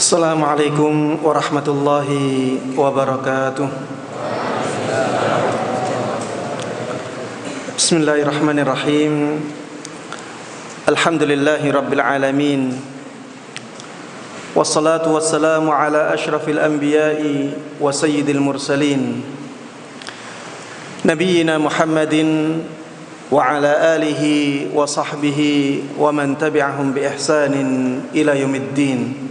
Assalamualaikum warahmatullahi wabarakatuh. Bismillahirrahmanirrahim. Alhamdulillahi rabbil alamin. Wassalatu wassalamu ala ashrafil anbiya'i wa sayyidil mursalin, Nabiyyina Muhammadin wa ala alihi wa sahbihi wa man tabi'ahum bi ihsanin ila yaumiddin.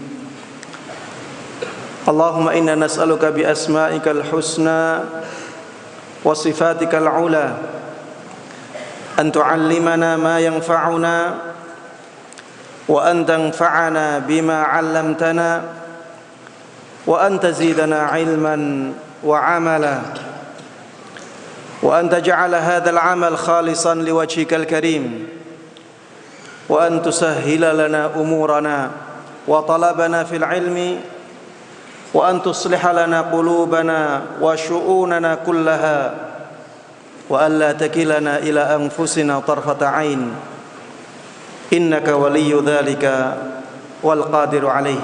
Allahumma inna nas'aluka bi asma'ikal husna wa sifatikal ula an tu'allimana ma yanfa'una wa an tanfa'ana bima 'allamtana wa an tazidana 'ilman wa 'amala wa an taj'ala hadzal 'amal khalisan liwajhikal karim wa an tusahhila lana umurana wa talabana fil 'ilmi wa an tusliha lana qulubana wa syu'unana kullaha wa alla takilana ila anfusina tarfata ain innaka waliyyu dzalika wal qadiru alaih.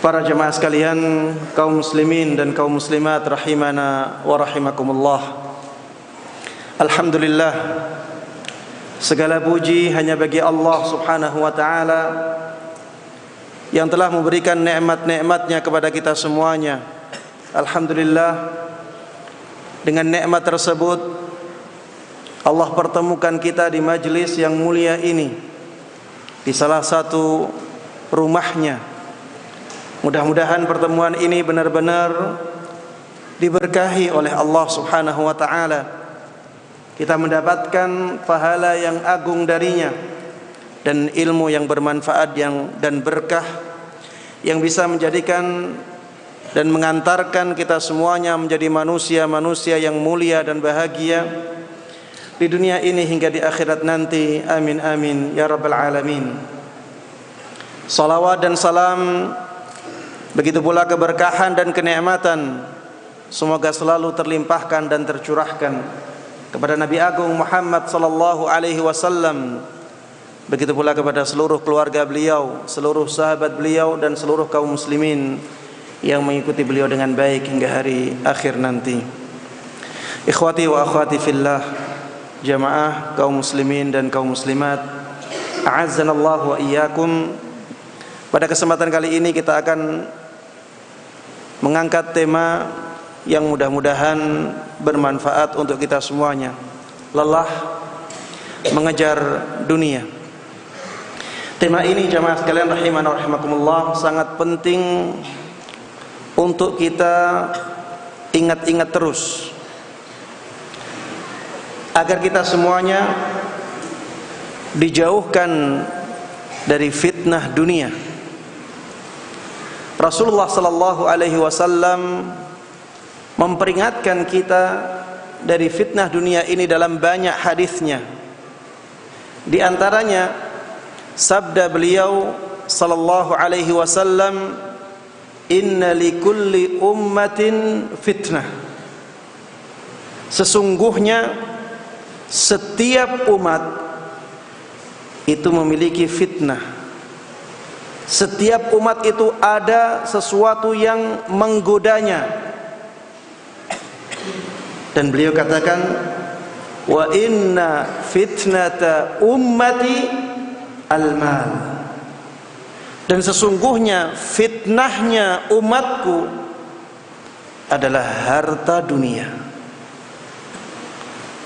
Para jemaah sekalian, kaum muslimin dan kaum muslimat rahimana wa rahimakumullah. Alhamdulillah, segala puji hanya bagi Allah Subhanahu wa taala yang telah memberikan nikmat-nikmatnya kepada kita semuanya. Alhamdulillah, dengan nikmat tersebut Allah pertemukan kita di majlis yang mulia ini, di salah satu rumahnya. Mudah-mudahan pertemuan ini benar-benar diberkahi oleh Allah Subhanahu wa taala. Kita mendapatkan pahala yang agung darinya dan ilmu yang bermanfaat dan berkah yang bisa menjadikan dan mengantarkan kita semuanya menjadi manusia-manusia yang mulia dan bahagia di dunia ini hingga di akhirat nanti. Amin amin ya rabbal alamin. Salawat dan salam, begitu pula keberkahan dan kenikmatan, semoga selalu terlimpahkan dan tercurahkan kepada Nabi Agung Muhammad sallallahu alaihi wasallam, begitu pula kepada seluruh keluarga beliau, seluruh sahabat beliau, dan seluruh kaum muslimin yang mengikuti beliau dengan baik hingga hari akhir nanti. Ikhwati wa akhwati fillah, jamaah kaum muslimin dan kaum muslimat, a'azzanallahu wa iyyakum. Pada kesempatan kali ini kita akan mengangkat tema yang mudah-mudahan bermanfaat untuk kita semuanya. Lelah mengejar dunia. Tema ini jamaah sekalian rahimana rahimakumullah sangat penting untuk kita ingat-ingat terus, agar kita semuanya dijauhkan dari fitnah dunia. Rasulullah sallallahu alaihi wasallam memperingatkan kita dari fitnah dunia ini dalam banyak hadisnya. Di antaranya sabda beliau sallallahu alaihi wasallam, inna likulli ummatin fitnah. Sesungguhnya setiap umat itu memiliki fitnah. Setiap umat itu ada sesuatu yang menggodanya. Dan beliau katakan, wa inna fitnata ummati al-mal. Dan sesungguhnya fitnahnya umatku adalah harta dunia.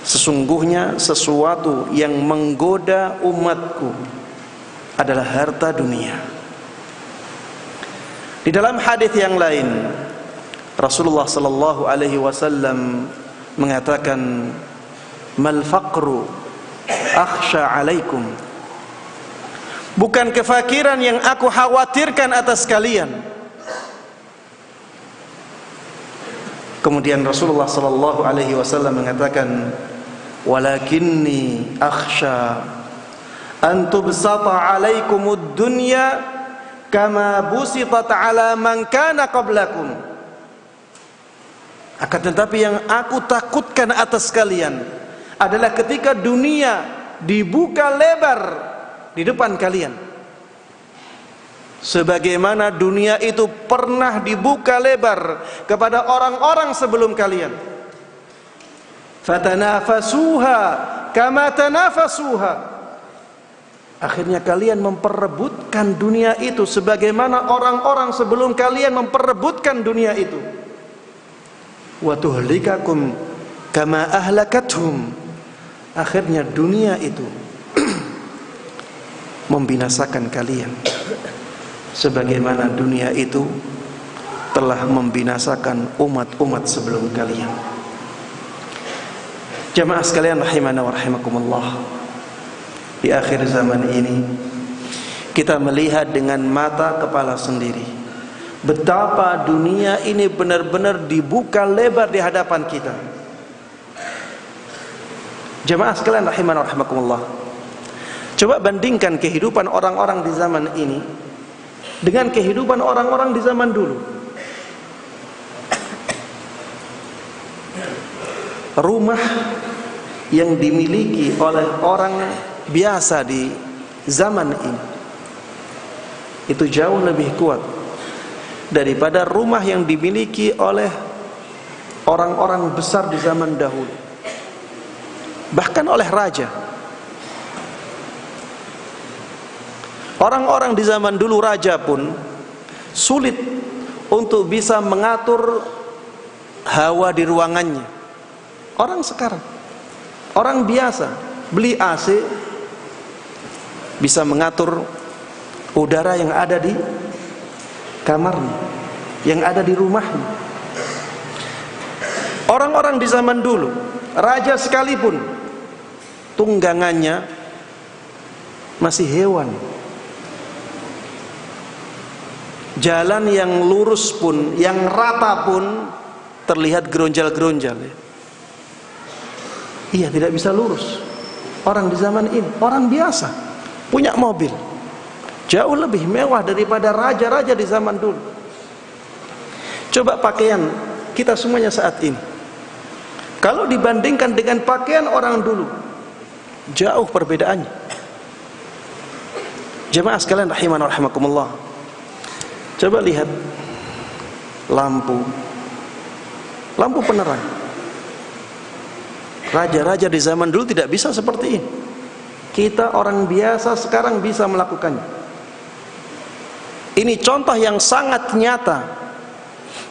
Sesungguhnya sesuatu yang menggoda umatku adalah harta dunia. Di dalam hadis yang lain, Rasulullah sallallahu alaihi wasallam mengatakan, mal faqru akhsha alaikum. Bukan kefakiran yang aku khawatirkan atas kalian. Kemudian Rasulullah sallallahu alaihi wasallam mengatakan, walakinni akhsha an tubsata alaikumud dunya kama busitat ala man kana qablakum. Akan tetapi yang aku takutkan atas kalian adalah ketika dunia dibuka lebar di depan kalian. sebagaimana dunia itu pernah dibuka lebar kepada orang-orang sebelum kalian. Fatanafasuha kama tanafasuha. Akhirnya kalian memperebutkan dunia itu sebagaimana orang-orang sebelum kalian memperebutkan dunia itu. Wa tuhlikakum kama ahlakathum. Akhirnya dunia itu membinasakan kalian sebagaimana dunia itu telah membinasakan umat-umat sebelum kalian. Jamaah sekalian rahimana wa rahimakumullah, di akhir zaman ini kita melihat dengan mata kepala sendiri betapa dunia ini benar-benar dibuka lebar di hadapan kita. Jamaah sekalian rahimana wa rahimakumullah, coba bandingkan kehidupan orang-orang di zaman ini dengan kehidupan orang-orang di zaman dulu. Rumah yang dimiliki oleh orang biasa di zaman ini itu jauh lebih kuat daripada rumah yang dimiliki oleh orang-orang besar di zaman dahulu, bahkan oleh raja. Orang-orang di zaman dulu, raja pun sulit untuk bisa mengatur hawa di ruangannya. Orang sekarang, orang biasa beli AC bisa mengatur udara yang ada di kamarnya, yang ada di rumahnya. Orang-orang di zaman dulu, raja sekalipun tunggangannya masih hewan. Jalan yang lurus pun, yang rata pun terlihat geronjal-geronjal. Iya, tidak bisa lurus. Orang di zaman ini, orang biasa punya mobil jauh lebih mewah daripada raja-raja di zaman dulu. Coba pakaian kita semuanya saat ini, kalau dibandingkan dengan pakaian orang dulu, jauh perbedaannya. Jemaah sekalian rahimana wa rahimakumullah, coba lihat lampu penerang. Raja-raja di zaman dulu tidak bisa seperti ini. Kita orang biasa sekarang bisa melakukannya. Ini contoh yang sangat nyata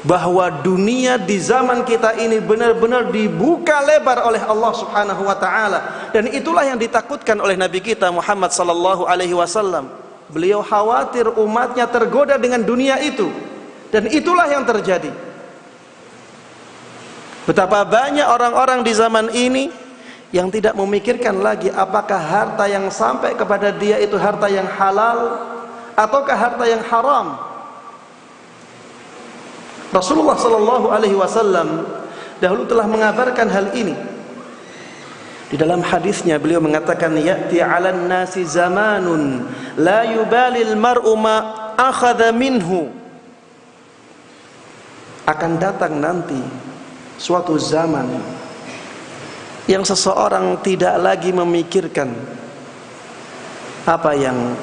bahwa dunia di zaman kita ini benar-benar dibuka lebar oleh Allah Subhanahu wa taala, dan itulah yang ditakutkan oleh Nabi kita Muhammad sallallahu alaihi wasallam. Beliau khawatir umatnya tergoda dengan dunia itu, dan itulah yang terjadi. Betapa banyak orang-orang di zaman ini yang tidak memikirkan lagi apakah harta yang sampai kepada dia itu harta yang halal ataukah harta yang haram. Rasulullah sallallahu alaihi wasallam dahulu telah mengabarkan hal ini. Di dalam hadisnya beliau mengatakan, ya'ti 'alan nasi zamanun la yubalil mar'u ma akhadha minhu. Akan datang nanti suatu zaman yang seseorang tidak lagi memikirkan apa yang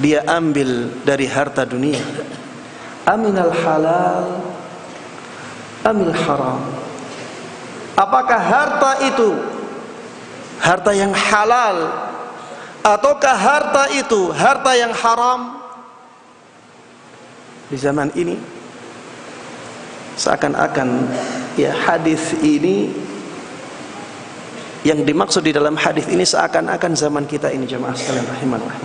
dia ambil dari harta dunia. Aminal halal amil haram. Apakah harta itu harta yang halal ataukah harta itu harta yang haram? Di zaman ini seakan-akan ya hadis ini, yang dimaksud di dalam hadis ini seakan-akan zaman kita ini, jemaah sekalian rahimanallah.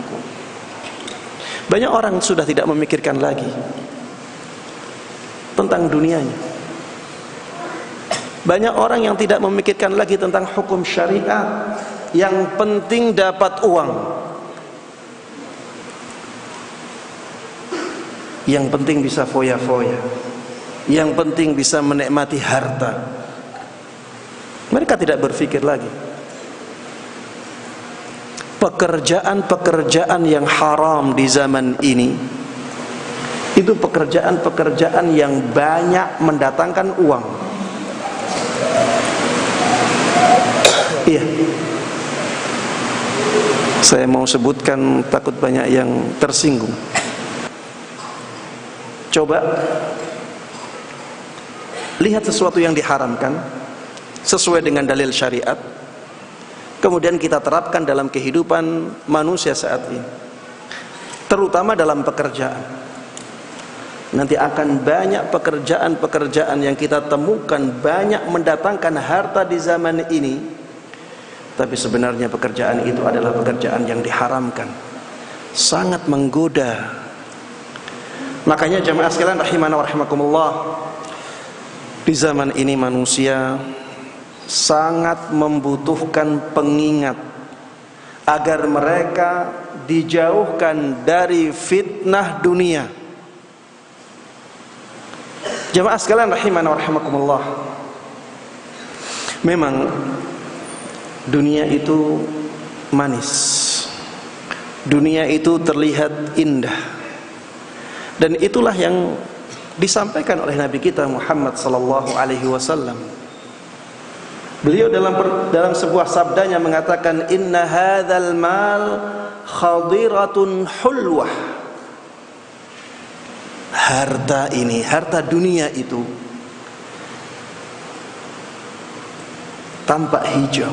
Banyak orang sudah tidak memikirkan lagi tentang dunianya. Banyak orang yang tidak memikirkan lagi tentang hukum syariat. Yang penting dapat uang, yang penting bisa foya-foya, yang penting bisa menikmati harta. Mereka tidak berpikir lagi pekerjaan-pekerjaan yang haram di zaman ini. Itu pekerjaan-pekerjaan yang banyak mendatangkan uang. Iya, saya mau sebutkan takut banyak yang tersinggung. Coba lihat sesuatu yang diharamkan sesuai dengan dalil syariat, kemudian kita terapkan dalam kehidupan manusia saat ini, terutama dalam pekerjaan. Nanti akan banyak pekerjaan-pekerjaan yang kita temukan banyak mendatangkan harta di zaman ini, tapi sebenarnya pekerjaan itu adalah pekerjaan yang diharamkan, sangat menggoda. Makanya jamaah sekalian rahimana wa rahimakumullah, di zaman ini manusia sangat membutuhkan pengingat agar mereka dijauhkan dari fitnah dunia. Jamaah sekalian rahimana wa rahimakumullah, memang dunia itu manis, dunia itu terlihat indah, dan itulah yang disampaikan oleh Nabi kita Muhammad sallallahu alaihi wasallam. Beliau dalam sebuah sabdanya mengatakan, inna hadzal mal khadiratun hulwah. Harta ini, harta dunia itu tampak hijau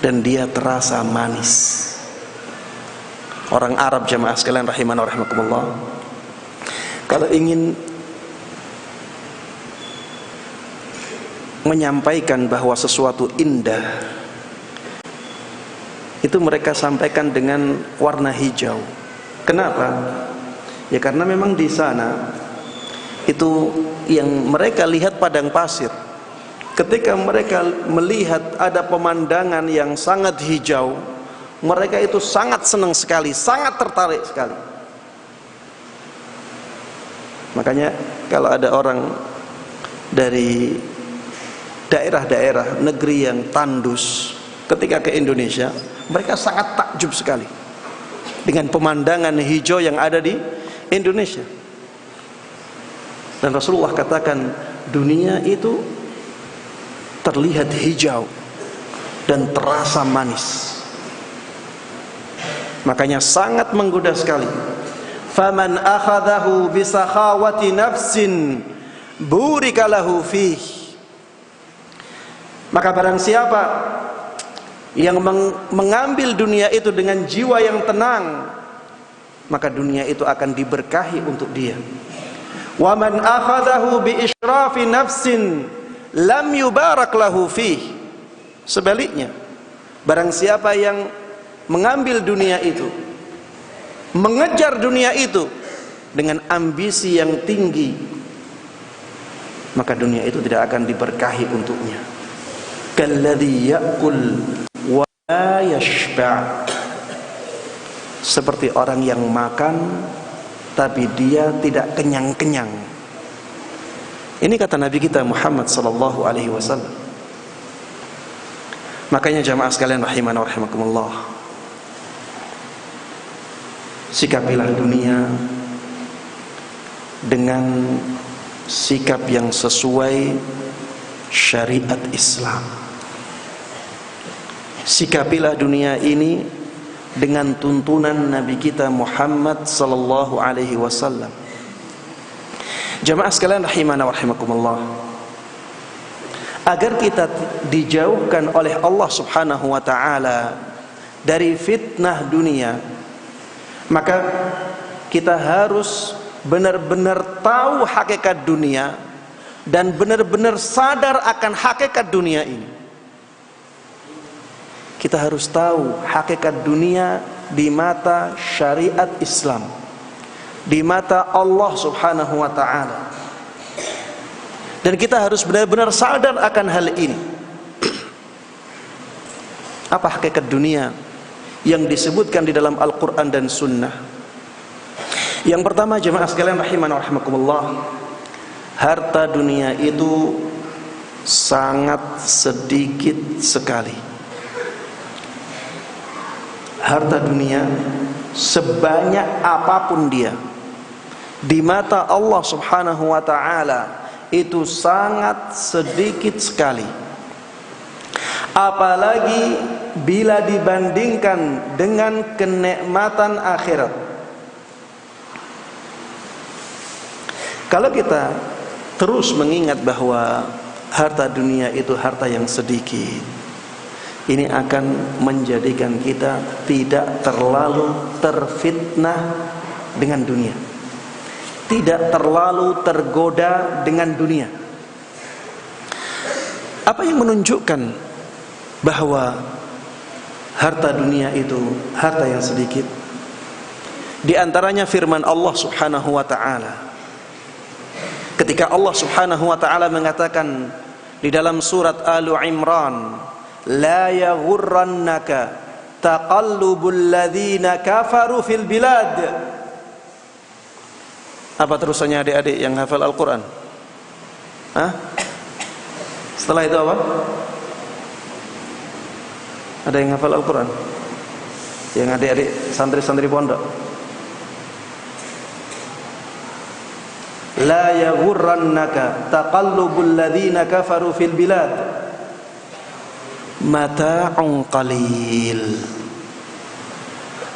dan dia terasa manis. Orang Arab jamaah sekalian rahimana wa rahimakumullah, kalau ingin menyampaikan bahwa sesuatu indah, itu mereka sampaikan dengan warna hijau. Kenapa? Ya karena memang di sana itu yang mereka lihat padang pasir. Ketika mereka melihat ada pemandangan yang sangat hijau, mereka itu sangat senang sekali, sangat tertarik sekali. Makanya kalau ada orang dari daerah-daerah negeri yang tandus, ketika ke Indonesia, mereka sangat takjub sekali dengan pemandangan hijau yang ada di Indonesia. Dan Rasulullah katakan, dunia itu terlihat hijau dan terasa manis. Makanya sangat menggoda sekali. Faman akhadahu bisakhawati nafsin burika lahu fih. Maka barang siapa yang mengambil dunia itu dengan jiwa yang tenang, maka dunia itu akan diberkahi untuk dia. Wa man akhadahu bi israfi nafsin lam yubarak lahu fih. Sebaliknya, barang siapa yang mengambil dunia itu, mengejar dunia itu dengan ambisi yang tinggi, maka dunia itu tidak akan diberkahi untuknya. Kalladzi ya'kul wa la yashba', seperti orang yang makan tapi dia tidak kenyang-kenyang. Ini kata Nabi kita Muhammad sallallahu alaihi wasallam. Makanya jamaah sekalian rahimana wa rahimakumullah, sikapilah dunia dengan sikap yang sesuai syariat Islam. Sikapilah dunia ini dengan tuntunan Nabi kita Muhammad sallallahu alaihi wasallam. Jamaah sekalian rahimana wa rahimakumullah, agar kita dijauhkan oleh Allah Subhanahu wa taala dari fitnah dunia, maka kita harus benar-benar tahu hakikat dunia dan benar-benar sadar akan hakikat dunia ini. Kita harus tahu hakikat dunia di mata syariat Islam, di mata Allah Subhanahu wa taala. Dan kita harus benar-benar sadar akan hal ini. Apa hakikat dunia yang disebutkan di dalam Al-Quran dan Sunnah? Yang pertama jemaah sekalian rahimana wa rahimakumullah, harta dunia itu sangat sedikit sekali. Harta dunia sebanyak apapun dia, di mata Allah Subhanahu wa ta'ala itu sangat sedikit sekali. Apalagi bila dibandingkan dengan kenikmatan akhirat. Kalau kita terus mengingat bahwa harta dunia itu harta yang sedikit, ini akan menjadikan kita tidak terlalu terfitnah dengan dunia, tidak terlalu tergoda dengan dunia. Apa yang menunjukkan bahwa harta dunia itu harta yang sedikit? Di antaranya firman Allah Subhanahu wa taala. Ketika Allah Subhanahu wa taala mengatakan di dalam surat Al-Imran, la yaghurrannaka taqallubul ladzina kafaru fil bilad. Apa terusannya adik-adik yang hafal Al-Qur'an? Hah? Setelah itu apa? Ada yang hafal Al-Qur'an? Yang adik-adik santri-santri pondok. La yaghurrannaka taqallubul ladzina kafaru fil bilad mata'un qalil.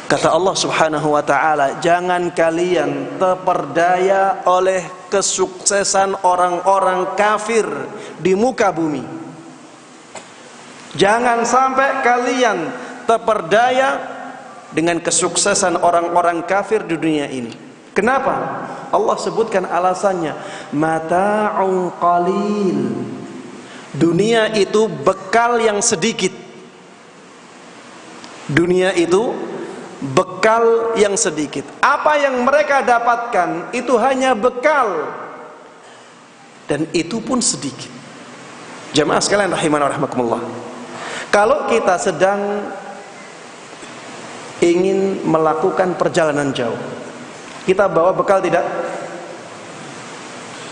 Kata Allah Subhanahu wa taala, jangan kalian terperdaya oleh kesuksesan orang-orang kafir di muka bumi. Jangan sampai kalian terperdaya dengan kesuksesan orang-orang kafir di dunia ini. Kenapa? Allah sebutkan alasannya, mata'un qalil. Dunia itu bekal yang sedikit. Dunia itu bekal yang sedikit. Apa yang mereka dapatkan itu hanya bekal, dan itu pun sedikit. Jamaah sekalian rahimana wa rahmakumullah, kalau kita sedang ingin melakukan perjalanan jauh, kita bawa bekal tidak?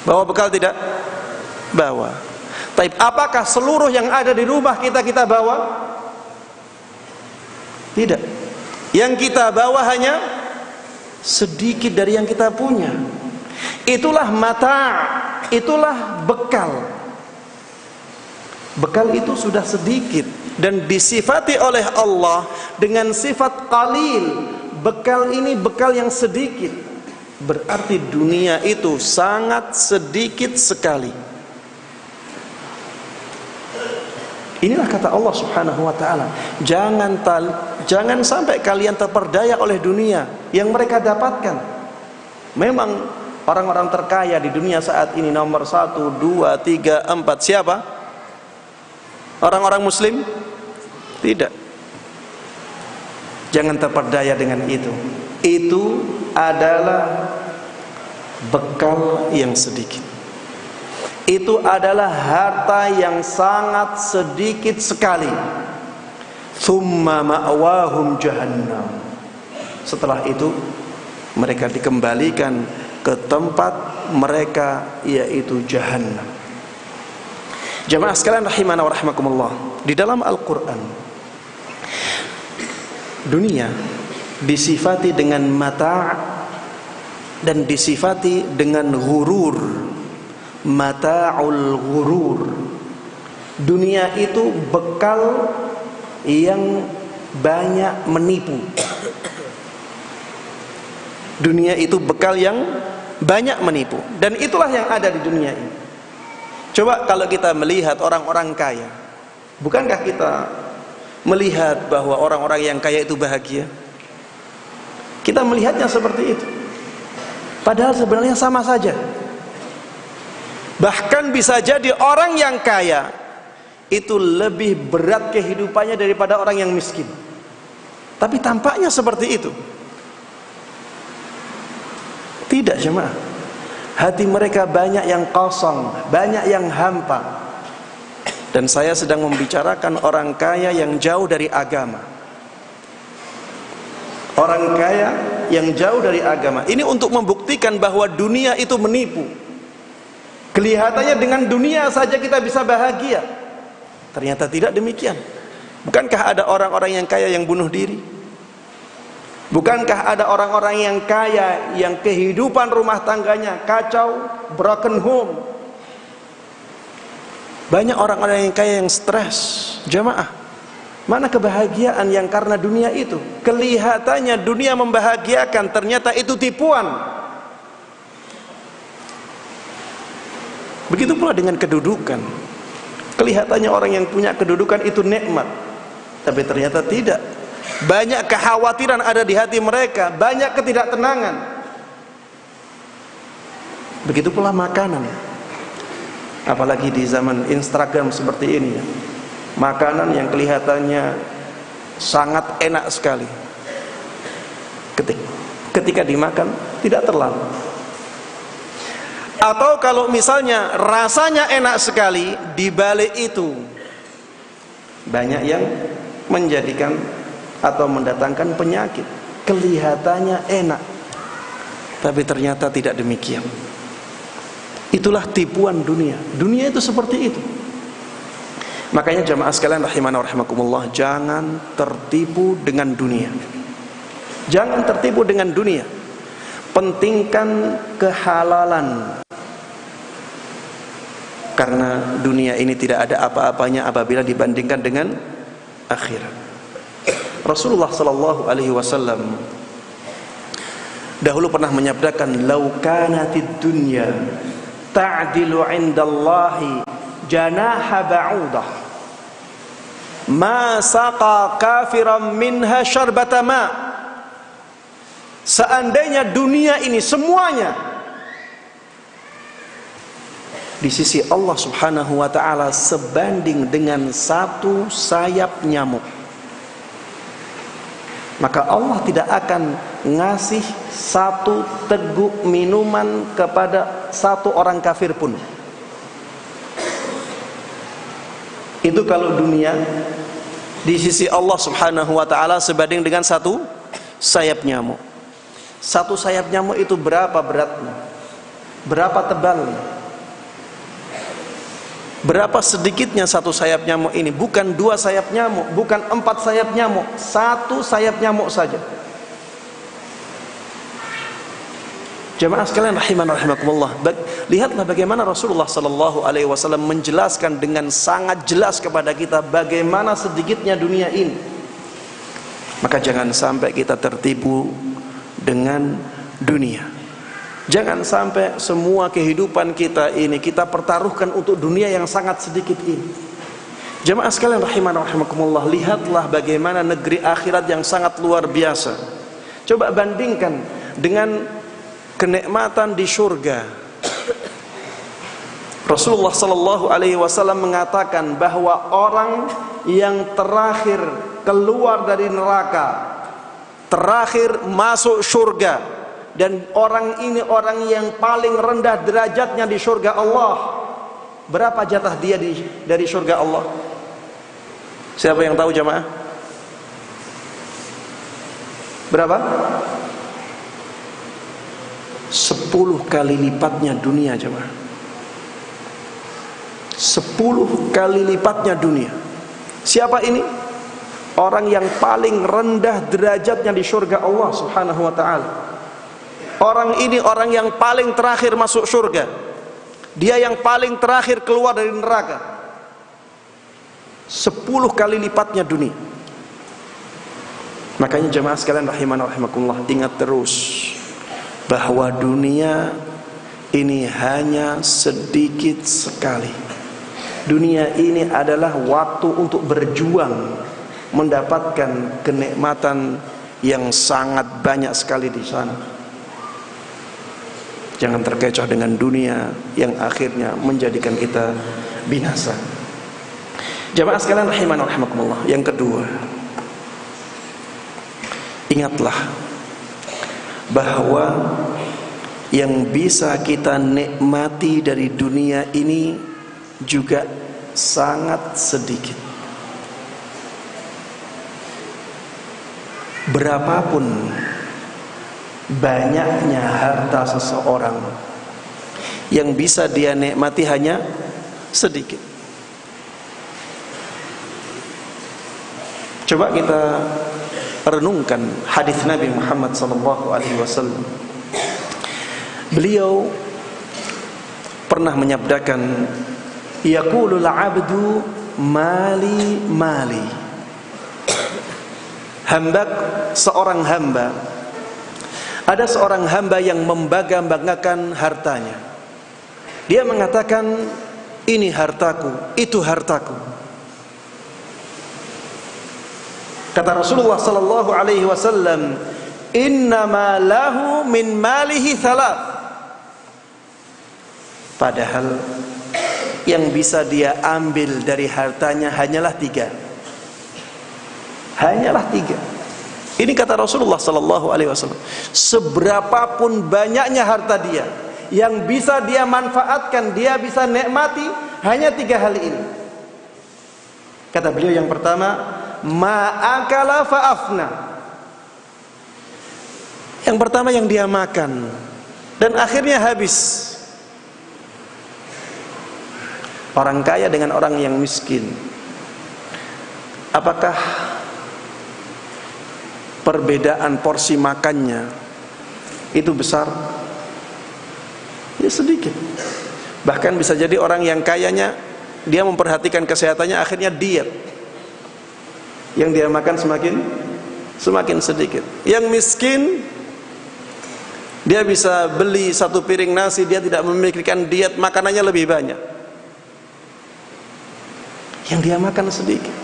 Bawa bekal tidak? Bawa. Tapi apakah seluruh yang ada di rumah kita bawa? Tidak. Yang kita bawa hanya sedikit dari yang kita punya. Itulah mata, itulah bekal. Bekal itu sudah sedikit dan disifati oleh Allah dengan sifat qalil. Bekal ini bekal yang sedikit. Berarti dunia itu sangat sedikit sekali. Inilah kata Allah Subhanahu wa taala, jangan sampai kalian terperdaya oleh dunia yang mereka dapatkan. Memang orang-orang terkaya di dunia saat ini nomor 1, 2, 3, 4 siapa? Orang-orang muslim? Tidak. Jangan terperdaya dengan itu. Itu adalah bekal yang sedikit. Itu adalah harta yang sangat sedikit sekali. Tsumma ma'wahum jahannam. Setelah itu mereka dikembalikan ke tempat mereka, yaitu jahannam. Jamaah sekalian rahimana wa rahmakumullah, di dalam Al-Qur'an dunia disifati dengan mata' dan disifati dengan ghurur. Mata'ul ghurur. Dunia itu bekal yang banyak menipu. Dunia itu bekal yang banyak menipu, dan itulah yang ada di dunia ini. Coba kalau kita melihat orang-orang kaya, bukankah kita melihat bahwa orang-orang yang kaya itu bahagia? Kita melihatnya seperti itu. Padahal sebenarnya sama saja. Bahkan bisa jadi orang yang kaya itu lebih berat kehidupannya daripada orang yang miskin. Tapi tampaknya seperti itu. Tidak, jemaah. Hati mereka banyak yang kosong, banyak yang hampa. Dan saya sedang membicarakan orang kaya yang jauh dari agama. Orang kaya yang jauh dari agama. Ini untuk membuktikan bahwa dunia itu menipu. Kelihatannya dengan dunia saja kita bisa bahagia. Ternyata tidak demikian. Bukankah ada orang-orang yang kaya yang bunuh diri? Bukankah ada orang-orang yang kaya yang kehidupan rumah tangganya kacau, broken home? Banyak orang-orang yang kaya yang stres. Jamaah, mana kebahagiaan yang karena dunia itu? Kelihatannya dunia membahagiakan, ternyata itu tipuan. Begitu pula dengan kedudukan. Kelihatannya orang yang punya kedudukan itu nikmat, tapi ternyata tidak. Banyak kekhawatiran ada di hati mereka, banyak ketidaktenangan. Begitu pula makanan. Apalagi di zaman Instagram seperti ini ya. Makanan yang kelihatannya sangat enak sekali, ketika dimakan tidak terlalu. Atau kalau misalnya rasanya enak sekali, di balik itu banyak yang menjadikan atau mendatangkan penyakit. Kelihatannya enak, tapi ternyata tidak demikian. Itulah tipuan dunia. Dunia itu seperti itu. Makanya jamaah sekalian rahimana wa rahimakumullah, jangan tertipu dengan dunia. Jangan tertipu dengan dunia. Pentingkan kehalalan. Karena dunia ini tidak ada apa-apanya apabila dibandingkan dengan akhirat. Rasulullah sallallahu alaihi wasallam dahulu pernah menyabdakan, "Lau kanatid dunya ta'dilu 'indallahi janaha ba'udah, ma saqa kafiran minha syarbata ma." Seandainya dunia ini semuanya di sisi Allah subhanahu wa ta'ala sebanding dengan satu sayap nyamuk, maka Allah tidak akan ngasih satu teguk minuman kepada satu orang kafir pun. Itu kalau dunia di sisi Allah subhanahu wa ta'ala sebanding dengan satu sayap nyamuk. Satu sayap nyamuk itu berapa beratnya? Berapa tebalnya? Berapa sedikitnya satu sayap nyamuk ini? Bukan 2 sayap nyamuk, bukan 4 sayap nyamuk, 1 sayap nyamuk saja. Jamaah sekalian rahimana rahimakumullah, lihatlah bagaimana Rasulullah sallallahu alaihi wasallam menjelaskan dengan sangat jelas kepada kita bagaimana sedikitnya dunia ini. Maka jangan sampai kita tertipu dengan dunia. Jangan sampai semua kehidupan kita ini kita pertaruhkan untuk dunia yang sangat sedikit ini. Jamaah sekalian rahimana rahimakumullah, lihatlah bagaimana negeri akhirat yang sangat luar biasa. Coba bandingkan dengan kenikmatan di surga. Rasulullah sallallahu alaihi wasallam mengatakan bahwa orang yang terakhir keluar dari neraka, terakhir masuk surga, dan orang ini orang yang paling rendah derajatnya di surga Allah. Berapa jatah dia dari surga Allah? Siapa yang tahu jamaah? Berapa? 10 kali lipatnya dunia jamaah. 10 kali lipatnya dunia. Siapa ini? Orang yang paling rendah derajatnya di surga Allah subhanahu wa ta'ala. Orang ini orang yang paling terakhir masuk surga. Dia yang paling terakhir keluar dari neraka. 10 kali lipatnya dunia. Makanya jemaah sekalian rahimana rahimakumullah, ingat terus bahwa dunia ini hanya sedikit sekali. Dunia ini adalah waktu untuk berjuang mendapatkan kenikmatan yang sangat banyak sekali di sana. Jangan terkecoh dengan dunia yang akhirnya menjadikan kita binasa. Jamaah sekalian rahimana rahimakumullah, yang kedua, ingatlah bahwa yang bisa kita nikmati dari dunia ini juga sangat sedikit. Berapapun banyaknya harta seseorang, yang bisa dia nikmati hanya sedikit. Coba kita renungkan hadis Nabi Muhammad SAW. Beliau pernah menyabdakan, yaqulul abdu mali mali. Seorang hamba, ada seorang hamba yang membangga-banggakan hartanya. Dia mengatakan, ini hartaku, itu hartaku. Kata Rasulullah sallallahu alaihi wasallam, innama lahu min malihi thalath. Padahal yang bisa dia ambil dari hartanya hanyalah 3. Hanyalah 3. Ini kata Rasulullah sallallahu alaihi wasallam. Seberapapun banyaknya harta dia, yang bisa dia manfaatkan, dia bisa nikmati, hanya 3 hal ini. Kata beliau yang pertama, ma'akala fa'afna. Yang pertama yang dia makan dan akhirnya habis. Orang kaya dengan orang yang miskin, apakah perbedaan porsi makannya itu besar? Ya sedikit. Bahkan bisa jadi orang yang kayanya dia memperhatikan kesehatannya, akhirnya diet. Yang dia makan semakin sedikit. Yang miskin, dia bisa beli 1 piring nasi, dia tidak memikirkan diet, makanannya lebih banyak. Yang dia makan sedikit.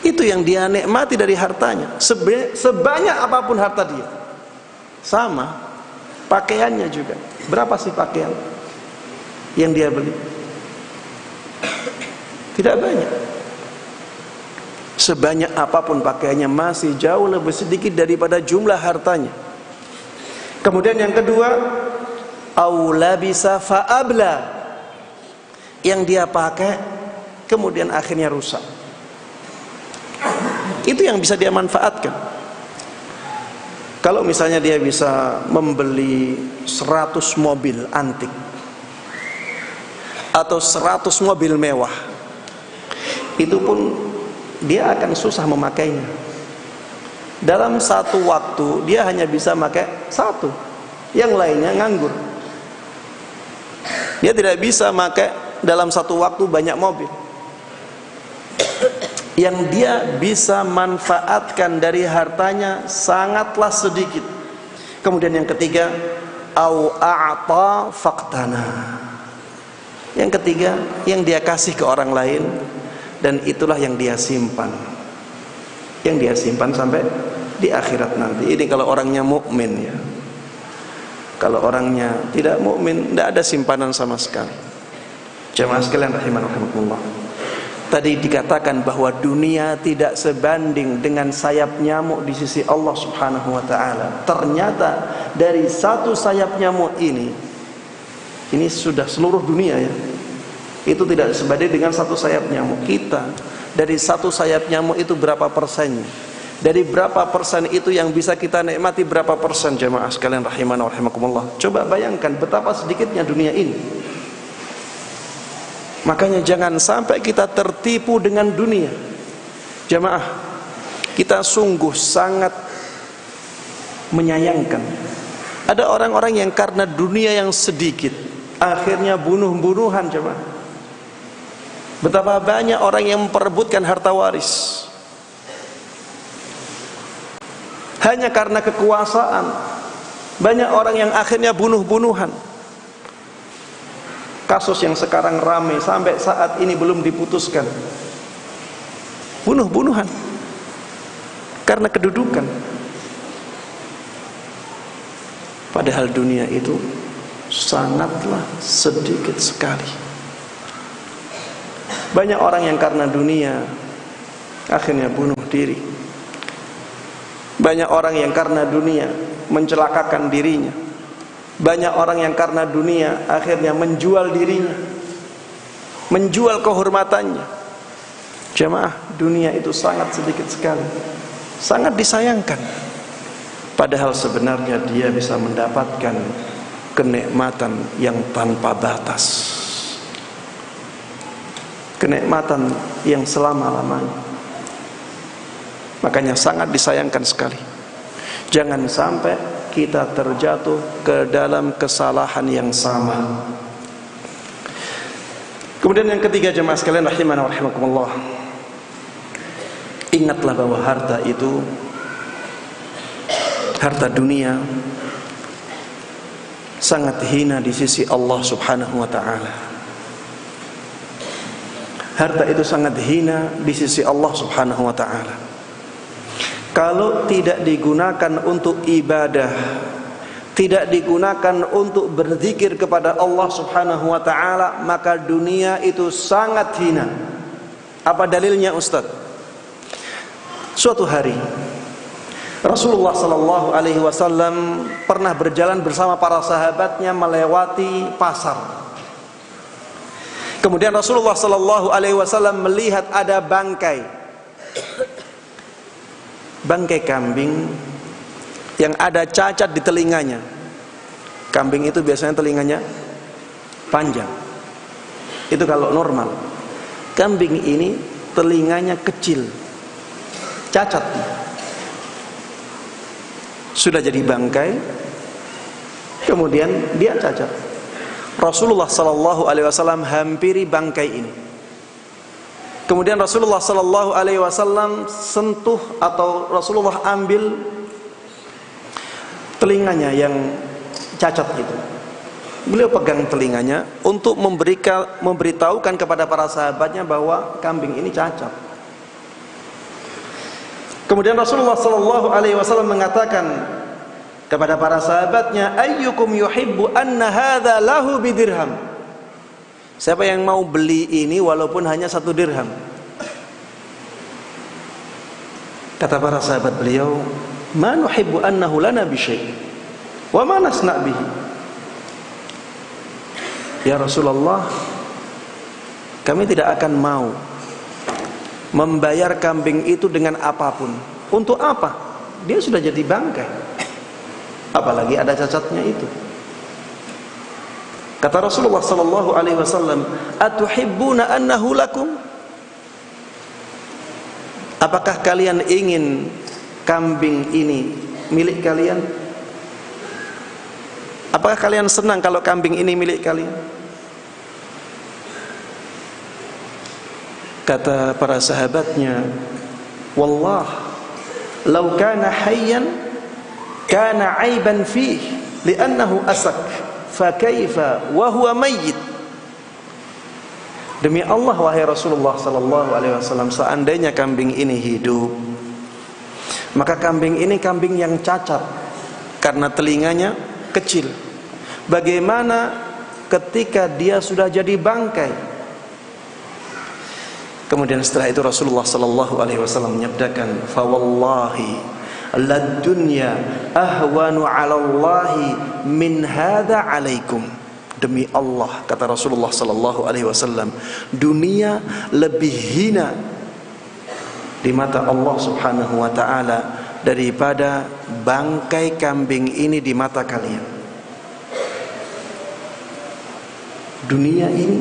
Itu yang dia nikmati dari hartanya. Sebanyak apapun harta dia, sama pakaiannya juga. Berapa sih pakaian yang dia beli? Tidak banyak. Sebanyak apapun pakaiannya, masih jauh lebih sedikit daripada jumlah hartanya. Kemudian yang kedua, aula bisa fa'abla. Yang dia pakai kemudian akhirnya rusak. Itu yang bisa dia manfaatkan. Kalau misalnya dia bisa membeli 100 mobil antik atau 100 mobil mewah, itu pun dia akan susah memakainya. Dalam satu waktu dia hanya bisa pakai 1, yang lainnya nganggur. Dia tidak bisa pakai dalam satu waktu banyak mobil. Yang dia bisa manfaatkan dari hartanya sangatlah sedikit. Kemudian yang ketiga, au a'ta faqtana. Yang ketiga, yang dia kasih ke orang lain, dan itulah yang dia simpan. Yang dia simpan sampai di akhirat nanti. Ini kalau orangnya mukmin ya. Kalau orangnya tidak mukmin, tidak ada simpanan sama sekali. Jemaah sekalian rahimanallah. Tadi dikatakan bahwa dunia tidak sebanding dengan sayap nyamuk di sisi Allah Subhanahu wa ta'ala. Ternyata dari 1 sayap nyamuk ini sudah seluruh dunia ya. Itu tidak sebanding dengan 1 sayap nyamuk. Kita dari 1 sayap nyamuk itu berapa persennya? Dari berapa persen itu yang bisa kita nikmati, berapa persen jemaah sekalian rahimana wa rahimakumullah. Coba bayangkan betapa sedikitnya dunia ini. Makanya jangan sampai kita tertipu dengan dunia. Jemaah, kita sungguh sangat menyayangkan. Ada orang-orang yang karena dunia yang sedikit akhirnya bunuh-bunuhan jemaah. Betapa banyak orang yang memperebutkan harta waris hanya karena kekuasaan. Banyak orang yang akhirnya bunuh-bunuhan. Kasus yang sekarang ramai sampai saat ini belum diputuskan. Bunuh-bunuhan karena kedudukan. Padahal dunia itu sangatlah sedikit sekali. Banyak orang yang karena dunia akhirnya bunuh diri. Banyak orang yang karena dunia mencelakakan dirinya. Banyak orang yang karena dunia akhirnya menjual dirinya, menjual kehormatannya. Jemaah, dunia itu sangat sedikit sekali, sangat disayangkan. Padahal sebenarnya dia bisa mendapatkan kenikmatan yang tanpa batas, kenikmatan yang selama-lamanya. Makanya sangat disayangkan sekali. Jangan sampai kita terjatuh ke dalam kesalahan yang sama. Kemudian yang ketiga jemaah sekalian rahimana wa rahimakumullah, ingatlah bahwa harta itu, harta dunia, sangat hina di sisi Allah Subhanahu wa ta'ala. Harta itu sangat hina di sisi Allah Subhanahu wa ta'ala. Kalau tidak digunakan untuk ibadah, tidak digunakan untuk berzikir kepada Allah Subhanahu wa ta'ala, maka dunia itu sangat hina. Apa dalilnya, Ustaz? Suatu hari Rasulullah sallallahu alaihi wasallam pernah berjalan bersama para sahabatnya melewati pasar. Kemudian Rasulullah sallallahu alaihi wasallam melihat ada bangkai kambing yang ada cacat di telinganya. Kambing itu biasanya telinganya panjang. Itu kalau normal. Kambing ini telinganya kecil, cacat. Sudah jadi bangkai, kemudian dia cacat. Rasulullah sallallahu alaihi wasallam hampiri bangkai ini. Kemudian Rasulullah sallallahu alaihi wasallam sentuh atau Rasulullah ambil telinganya yang cacat itu. Beliau pegang telinganya untuk memberitahukan kepada para sahabatnya bahwa kambing ini cacat. Kemudian Rasulullah sallallahu alaihi wasallam mengatakan kepada para sahabatnya, ayyukum yuhibbu anna hadza lahu bidirham. Siapa yang mau beli ini walaupun hanya 1 dirham? Kata para sahabat beliau, ma nuhibbu annahu lana bi syai' wa ma nasna' bihi. Ya Rasulullah, kami tidak akan mau membayar kambing itu dengan apapun. Untuk apa? Dia sudah jadi bangkai, apalagi ada cacatnya itu. Kata Rasulullah sallallahu alaihi wasallam, atuhibbuna annahu lakum? Apakah kalian ingin kambing ini milik kalian? Apakah kalian senang kalau kambing ini milik kalian? Kata para sahabatnya, wallah law kana hayyan kana aiban fih li'annahu asak fa kaifa wa huwa mayyit. Demi Allah wahai Rasulullah sallallahu alaihi wasallam, seandainya kambing ini hidup, maka kambing ini kambing yang cacat karena telinganya kecil. Bagaimana ketika dia sudah jadi bangkai? Kemudian setelah itu Rasulullah sallallahu alaihi wasallam menyabdakan, fa wallahi lad dunya ahwanu 'ala Allahi min hadza 'alaikum. Demi Allah, kata Rasulullah sallallahu alaihi wasallam, dunia lebih hina di mata Allah Subhanahu wa taala daripada bangkai kambing ini di mata kalian. Dunia ini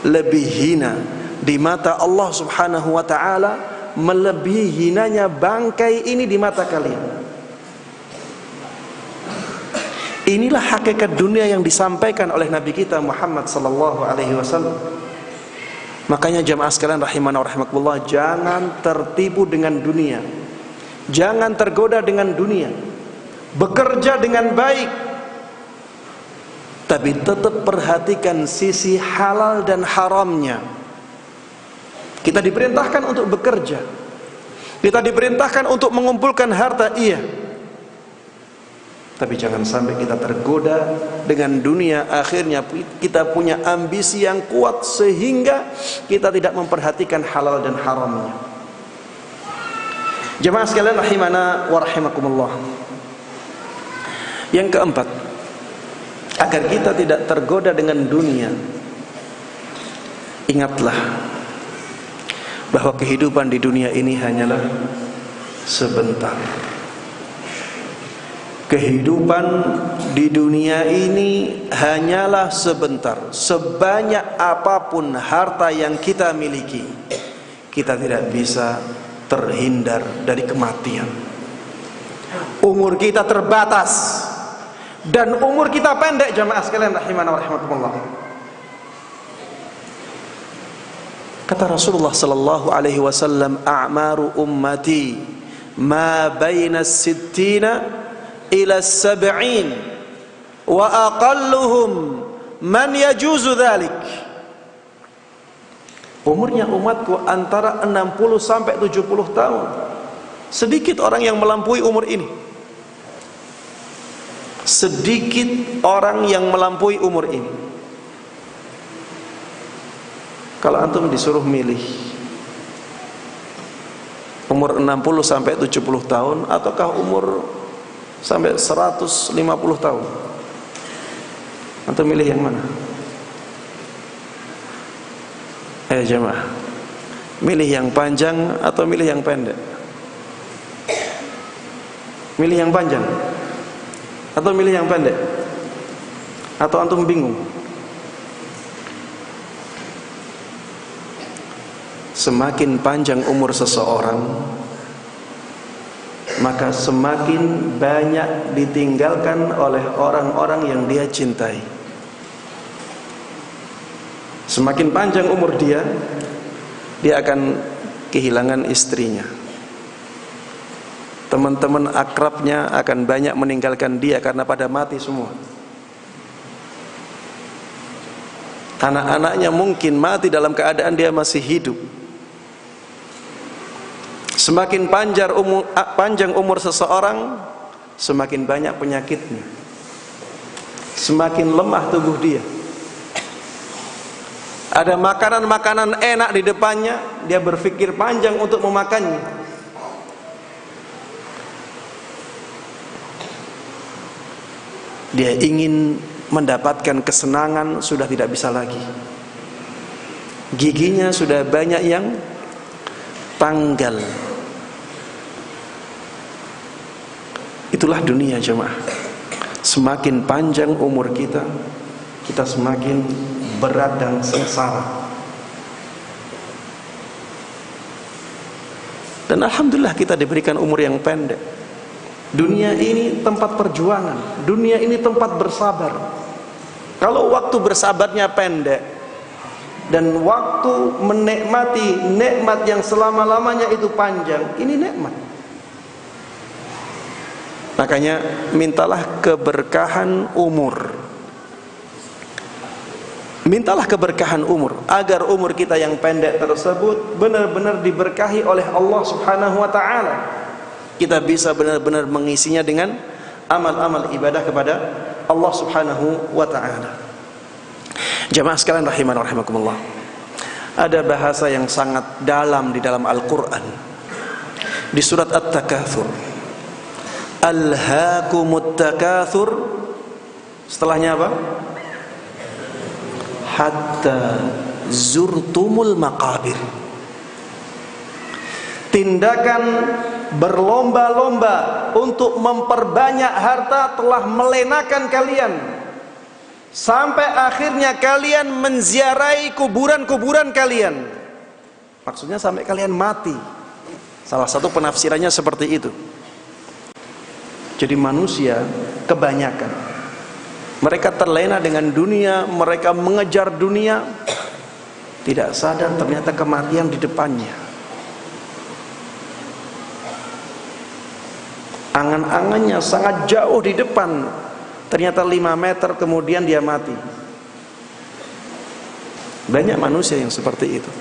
lebih hina di mata Allah Subhanahu wa ta'ala melebihi hinanya bangkai ini di mata kalian. Inilah hakikat dunia yang disampaikan oleh Nabi kita Muhammad sallallahu alaihi wasallam. Makanya jamaah sekalian rahimana wa rahimakumullah, jangan tertipu dengan dunia, jangan tergoda dengan dunia. Bekerja dengan baik, tapi tetap perhatikan sisi halal dan haramnya. Kita diperintahkan untuk bekerja, kita diperintahkan untuk mengumpulkan harta, iya. Tapi jangan sampai kita tergoda dengan dunia, akhirnya kita punya ambisi yang kuat sehingga kita tidak memperhatikan halal dan haramnya. Jemaah sekalian rahimana wa rahimakumullah. Yang keempat, agar kita tidak tergoda dengan dunia, ingatlah bahwa kehidupan di dunia ini hanyalah sebentar. Kehidupan di dunia ini hanyalah sebentar. Sebanyak apapun harta yang kita miliki, kita tidak bisa terhindar dari kematian. Umur kita terbatas dan umur kita pendek, jamaah sekalian rahimana wa rahimakumullah. Kata Rasulullah sallallahu alaihi wasallam, a'maru ummati ma baina sittina ila sab'in wa aqalluhum man yajuzu dzalik. Umurnya umatku antara 60 sampai 70 tahun. Sedikit orang yang melampaui umur ini. Sedikit orang yang melampaui umur ini. Kalau antum disuruh milih umur 60 sampai 70 tahun ataukah umur sampai 150 tahun, antum milih yang mana? Jemaah, milih yang panjang atau milih yang pendek? Milih yang panjang atau milih yang pendek? Atau antum bingung? Semakin panjang umur seseorang, maka semakin banyak ditinggalkan oleh orang-orang yang dia cintai. Semakin panjang umur dia akan kehilangan istrinya. Teman-teman akrabnya akan banyak meninggalkan dia karena pada mati semua. Anak-anaknya mungkin mati dalam keadaan dia masih hidup. Semakin panjang umur seseorang, semakin banyak penyakitnya, semakin lemah tubuh dia. Ada makanan-makanan enak di depannya, dia berpikir panjang untuk memakannya. Dia ingin mendapatkan kesenangan, sudah tidak bisa lagi. Giginya sudah banyak yang tanggal. Itulah dunia, jemaah. Semakin panjang umur kita, kita semakin berat dan sengsara. Dan alhamdulillah kita diberikan umur yang pendek. Dunia ini tempat perjuangan, dunia ini tempat bersabar. Kalau waktu bersabarnya pendek dan waktu menikmati nikmat yang selama-lamanya itu panjang, ini nikmat. Makanya mintalah keberkahan umur. Mintalah keberkahan umur, agar umur kita yang pendek tersebut benar-benar diberkahi oleh Allah Subhanahu wa ta'ala. Kita bisa benar-benar mengisinya dengan amal-amal ibadah kepada Allah Subhanahu wa ta'ala. Jamaah sekalian rahiman wa rahimakumullah, ada bahasa yang sangat dalam di dalam Al-Quran. Di surat At-Takatsur, Alhaakumut takatsur, setelahnya apa? Hatta zurtumul maqabir. Tindakan berlomba-lomba untuk memperbanyak harta telah melenakan kalian, sampai akhirnya kalian menziarahi kuburan-kuburan kalian. Maksudnya sampai kalian mati. Salah satu penafsirannya seperti itu. Jadi manusia kebanyakan mereka terlena dengan dunia, mereka mengejar dunia, tidak sadar ternyata kematian di depannya. Angan-angannya sangat jauh di depan, ternyata 5 meter kemudian dia mati. Banyak manusia yang seperti itu.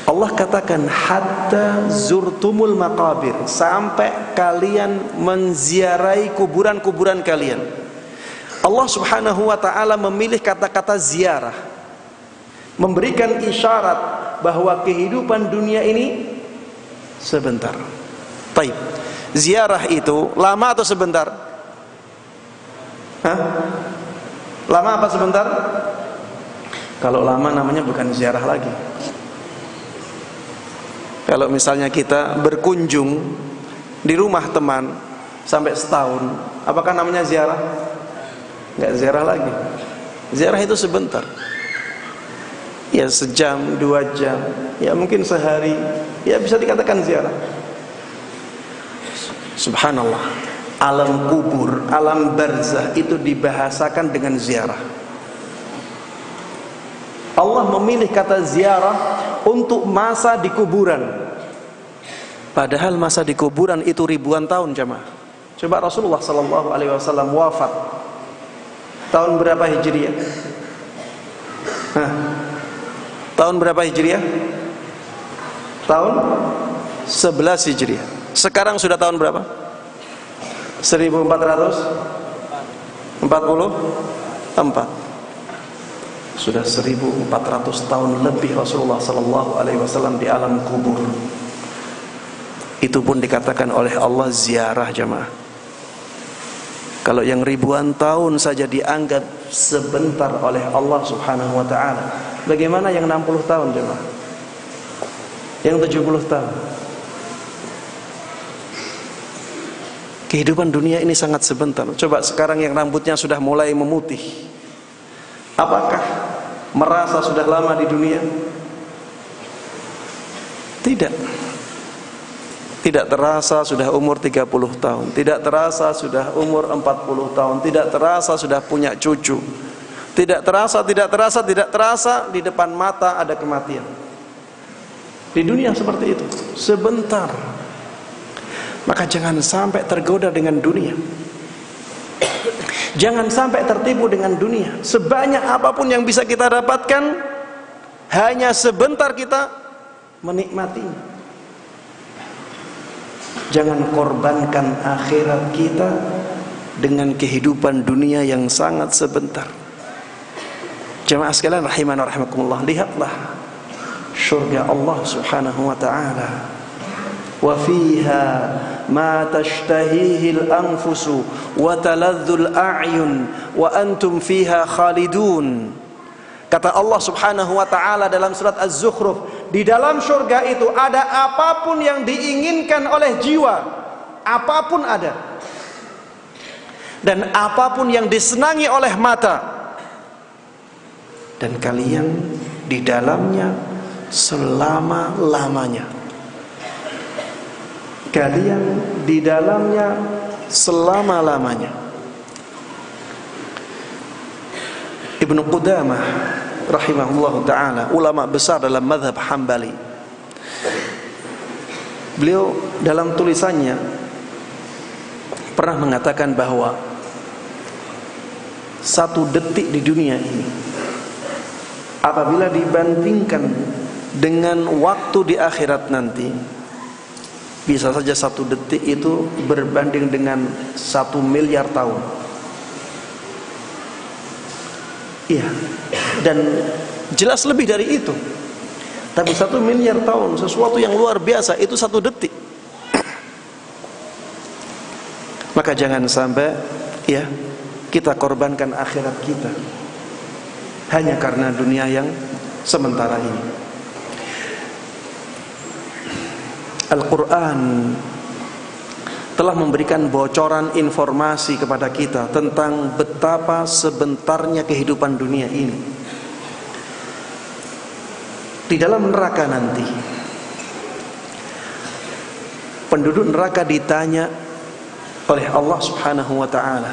Allah katakan hatta zurtumul maqabir, sampai kalian menziarahi kuburan-kuburan kalian. Allah Subhanahu wa ta'ala memilih kata-kata ziarah, memberikan isyarat bahwa kehidupan dunia ini sebentar. Taib, ziarah itu lama atau sebentar? Hah? Lama apa sebentar? Kalau lama namanya bukan ziarah lagi. Kalau misalnya kita berkunjung di rumah teman sampai setahun, apakah namanya ziarah? Enggak ziarah lagi. Ziarah itu sebentar. Ya sejam, 2 jam, ya mungkin sehari, ya bisa dikatakan ziarah. Subhanallah, alam kubur, alam barzah itu dibahasakan dengan ziarah. Allah memilih kata ziarah untuk masa di kuburan. Padahal masa di kuburan itu ribuan tahun, jamaah. Coba Rasulullah sallallahu alaihi wasallam wafat tahun berapa Hijriah? Tahun berapa Hijriah? Tahun 11 Hijriah. Sekarang sudah tahun berapa? 1444. Sudah 1400 tahun lebih Rasulullah sallallahu alaihi wasallam di alam kubur. Itu pun dikatakan oleh Allah ziarah, jemaah. Kalau yang ribuan tahun saja dianggap sebentar oleh Allah subhanahu wa ta'ala, bagaimana yang 60 tahun, jemaah? Yang 70 tahun? Kehidupan dunia ini sangat sebentar. Coba sekarang yang rambutnya sudah mulai memutih, apakah merasa sudah lama di dunia? Tidak. Tidak terasa sudah umur 30 tahun, tidak terasa sudah umur 40 tahun, tidak terasa sudah punya cucu, tidak terasa di depan mata ada kematian. Di dunia seperti itu, sebentar. Maka jangan sampai tergoda dengan dunia, jangan sampai tertipu dengan dunia. Sebanyak apapun yang bisa kita dapatkan, hanya sebentar kita menikmatinya. Jangan korbankan akhirat kita dengan kehidupan dunia yang sangat sebentar. Jemaah sekalian rahimana rahimakumullah, lihatlah surga Allah subhanahu wa ta'ala. Wa fiha ma tashtahihi al-anfusu wa taladhdhu al-a'yun wa antum fiha khalidun. Kata Allah subhanahu wa ta'ala dalam surat Az-Zukhruf, di dalam surga itu ada apapun yang diinginkan oleh jiwa, apapun ada, dan apapun yang disenangi oleh mata, dan kalian di dalamnya selama-lamanya. Kalian di dalamnya selama-lamanya. Ibnu Qudamah rahimahullah ta'ala, ulama besar dalam mazhab Hambali, beliau dalam tulisannya pernah mengatakan bahwa satu detik di dunia ini apabila dibandingkan dengan waktu di akhirat nanti, bisa saja satu detik itu berbanding dengan 1 miliar tahun. Iya, dan jelas lebih dari itu. Tapi 1 miliar tahun, sesuatu yang luar biasa, itu 1 detik. Maka jangan sampai ya kita korbankan akhirat kita hanya karena dunia yang sementara ini. Al-Quran telah memberikan bocoran informasi kepada kita tentang betapa sebentarnya kehidupan dunia ini. Di dalam neraka nanti, penduduk neraka ditanya oleh Allah subhanahu wa ta'ala.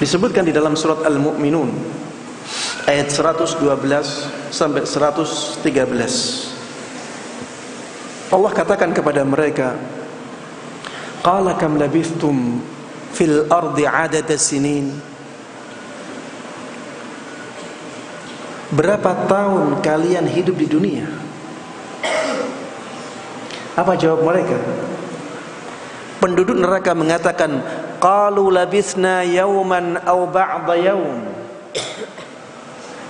Disebutkan di dalam surat Al-Mu'minun ayat 112 sampai 113. Allah katakan kepada mereka, qala kam labithtum fil ardi adada sinin. Berapa tahun kalian hidup di dunia? Apa jawab mereka? Penduduk neraka mengatakan, qalu labithna yawman aw ba'da yawm.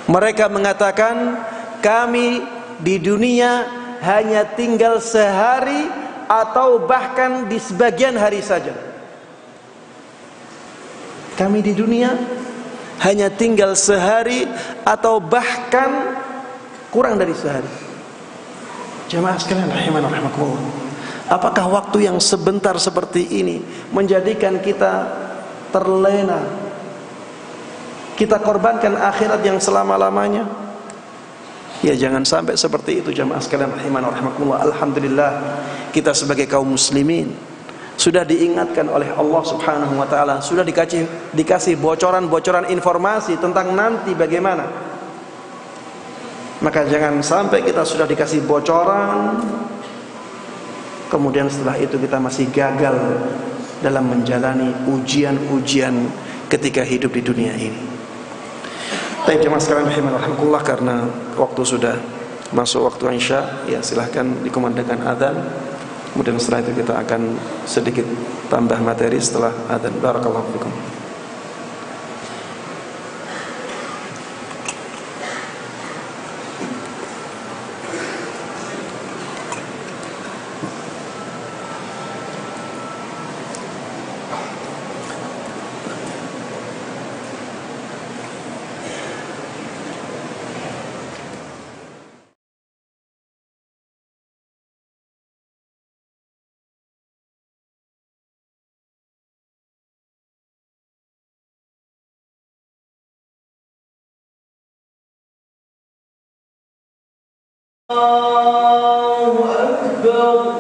Mereka mengatakan, kami di dunia hanya tinggal sehari atau bahkan di sebagian hari saja. Kami di dunia hanya tinggal sehari atau bahkan kurang dari sehari. Jemaah sekalian rahimana rahimakumullah, apakah waktu yang sebentar seperti ini menjadikan kita terlena, kita korbankan akhirat yang selama-lamanya? Ya jangan sampai seperti itu jemaah sekalian rahimana rahimakumullah. Alhamdulillah kita sebagai kaum muslimin sudah diingatkan oleh Allah subhanahu wa ta'ala, sudah dikasih bocoran-bocoran informasi tentang nanti bagaimana. Maka jangan sampai kita sudah dikasih bocoran, kemudian setelah itu kita masih gagal dalam menjalani ujian-ujian ketika hidup di dunia ini. Baik jemaah sekalian rahimakumullah, karena waktu sudah masuk waktu Isya, ya silahkan dikumandangkan azan. Kemudian setelah itu kita akan sedikit tambah materi setelah azan. Barakallahu fikum. Allahu Akbar,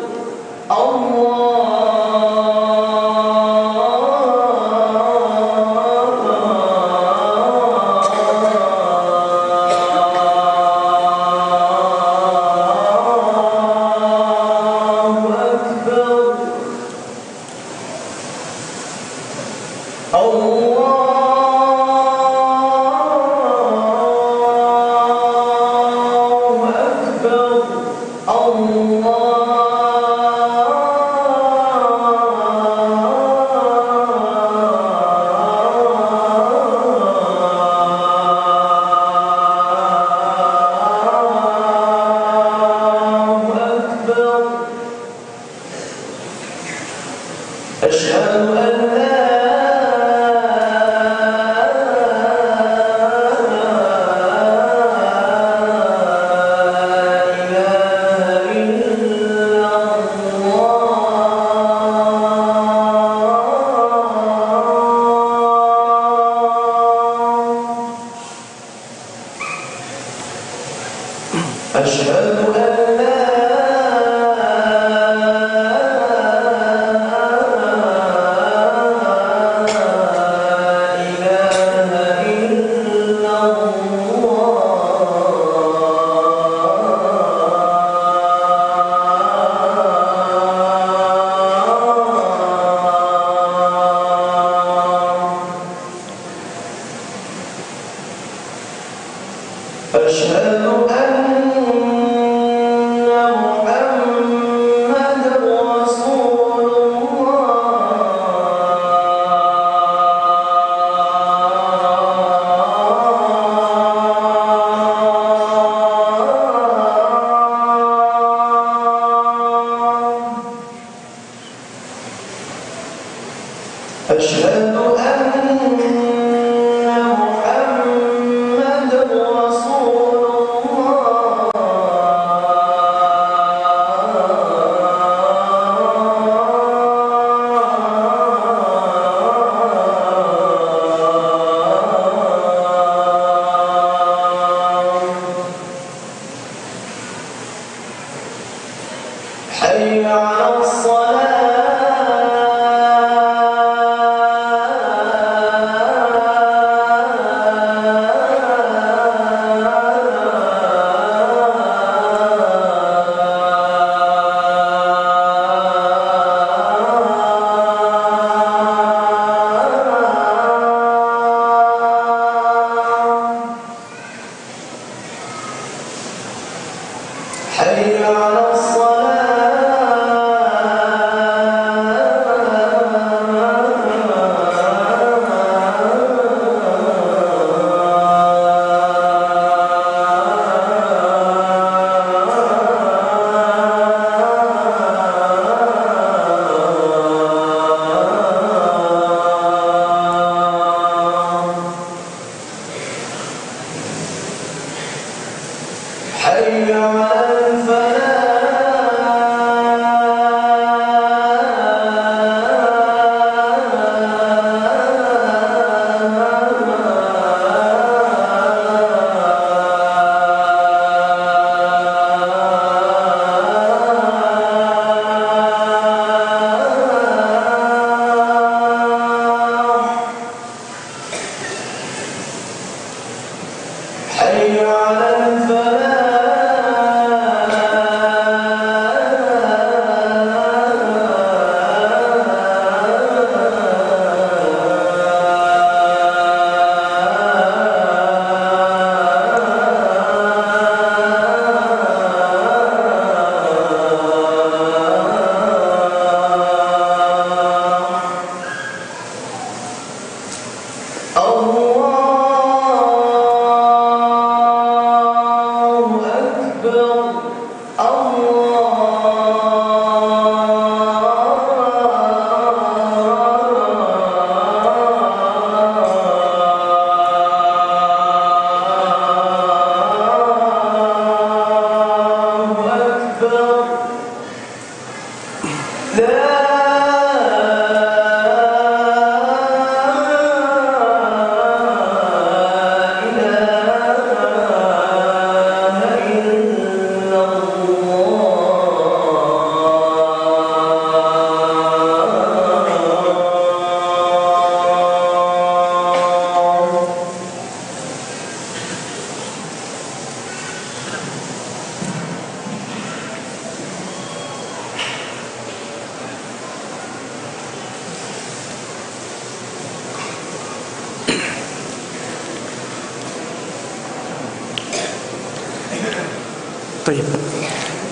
Baik.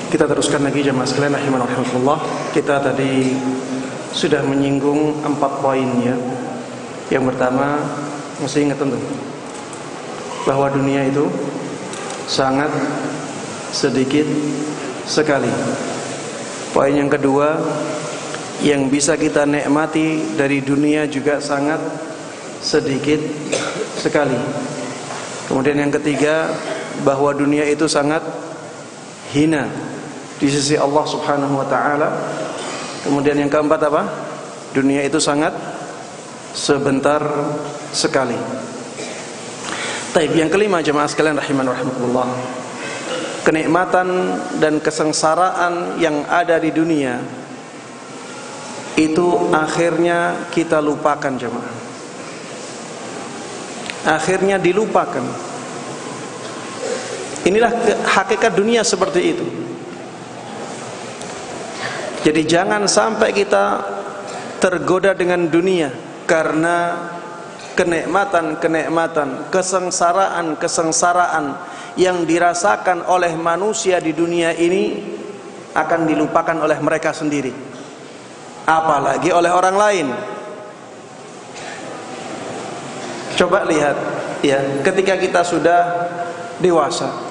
Kita teruskan lagi jemaah sekalian rahimanallah. Kita tadi sudah menyinggung 4 poin ya. Yang pertama, masih ingat tentu bahwa dunia itu sangat sedikit sekali. Poin yang kedua, yang bisa kita nikmati dari dunia juga sangat sedikit sekali. Kemudian yang ketiga, bahwa dunia itu sangat hina di sisi Allah Subhanahu wa taala. Kemudian yang keempat apa? Dunia itu sangat sebentar sekali. Baik, yang kelima jemaah sekalian rahimanallah. Kenikmatan dan kesengsaraan yang ada di dunia itu akhirnya kita lupakan jemaah. Akhirnya dilupakan. Inilah hakikat dunia seperti itu. Jadi jangan sampai kita tergoda dengan dunia karena kenikmatan-kenikmatan, kesengsaraan-kesengsaraan yang dirasakan oleh manusia di dunia ini akan dilupakan oleh mereka sendiri, apalagi oleh orang lain. Coba lihat ya, ketika kita sudah dewasa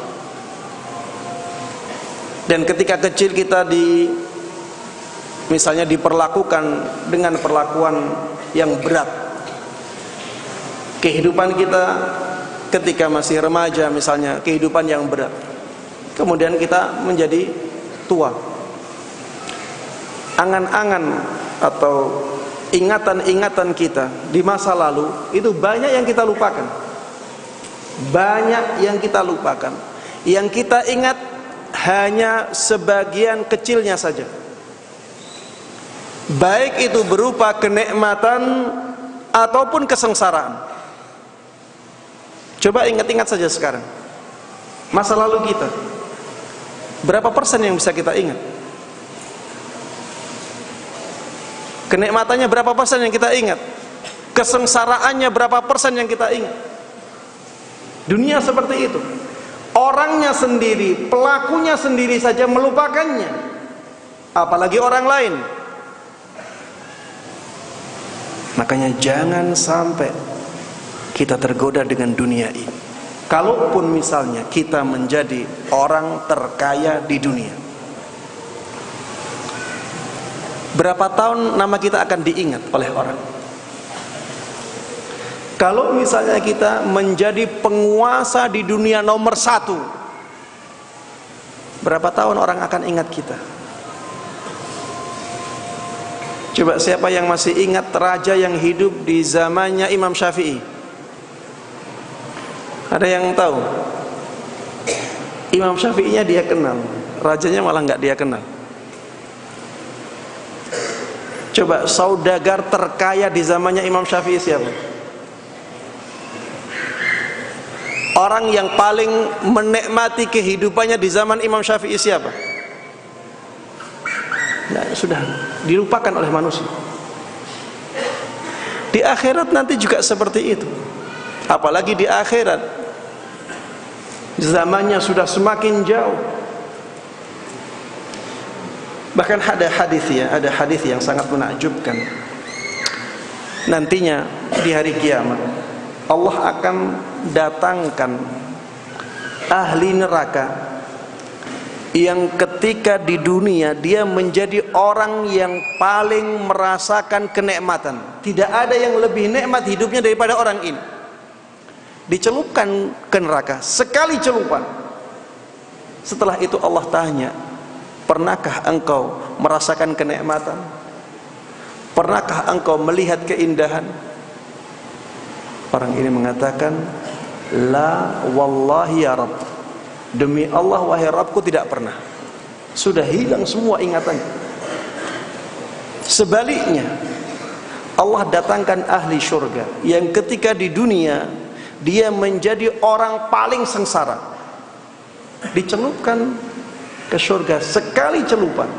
dan ketika kecil kita misalnya diperlakukan dengan perlakuan yang berat. Kehidupan kita ketika masih remaja misalnya, kehidupan yang berat. Kemudian kita menjadi tua. Angan-angan atau ingatan-ingatan kita di masa lalu itu banyak yang kita lupakan. Banyak yang kita lupakan. Yang kita ingat hanya sebagian kecilnya saja. Baik itu berupa kenikmatan ataupun kesengsaraan. Coba ingat-ingat saja sekarang masa lalu kita. Berapa persen yang bisa kita ingat? Kenikmatannya berapa persen yang kita ingat? Kesengsaraannya berapa persen yang kita ingat? Dunia seperti itu. Orangnya sendiri, pelakunya sendiri saja melupakannya, apalagi orang lain. Makanya jangan sampai kita tergoda dengan dunia ini. Kalaupun misalnya kita menjadi orang terkaya di dunia, berapa tahun nama kita akan diingat oleh orang? Kalau misalnya kita menjadi penguasa di dunia nomor 1, berapa tahun orang akan ingat kita? Coba siapa yang masih ingat raja yang hidup di zamannya Imam Syafi'i? Ada yang tahu? Imam Syafi'inya dia kenal, rajanya malah nggak dia kenal. Coba saudagar terkaya di zamannya Imam Syafi'i siapa? Orang yang paling menikmati kehidupannya di zaman Imam Syafi'i siapa? Nah, sudah dilupakan oleh manusia. Di akhirat nanti juga seperti itu. Apalagi di akhirat zamannya sudah semakin jauh. Bahkan ada hadis yang sangat menakjubkan. Nantinya di hari kiamat Allah akan datangkan ahli neraka yang ketika di dunia dia menjadi orang yang paling merasakan kenikmatan. Tidak ada yang lebih nikmat hidupnya daripada orang ini. Dicelupkan ke neraka sekali celupan. Setelah itu Allah tanya, pernahkah engkau merasakan kenikmatan? Pernahkah engkau melihat keindahan? Orang ini mengatakan, la wallahi ya Rabb, demi Allah wahai Rabbku tidak pernah. Sudah hilang semua ingatannya. Sebaliknya Allah datangkan ahli syurga yang ketika di dunia dia menjadi orang paling sengsara, dicelupkan ke syurga sekali celupan.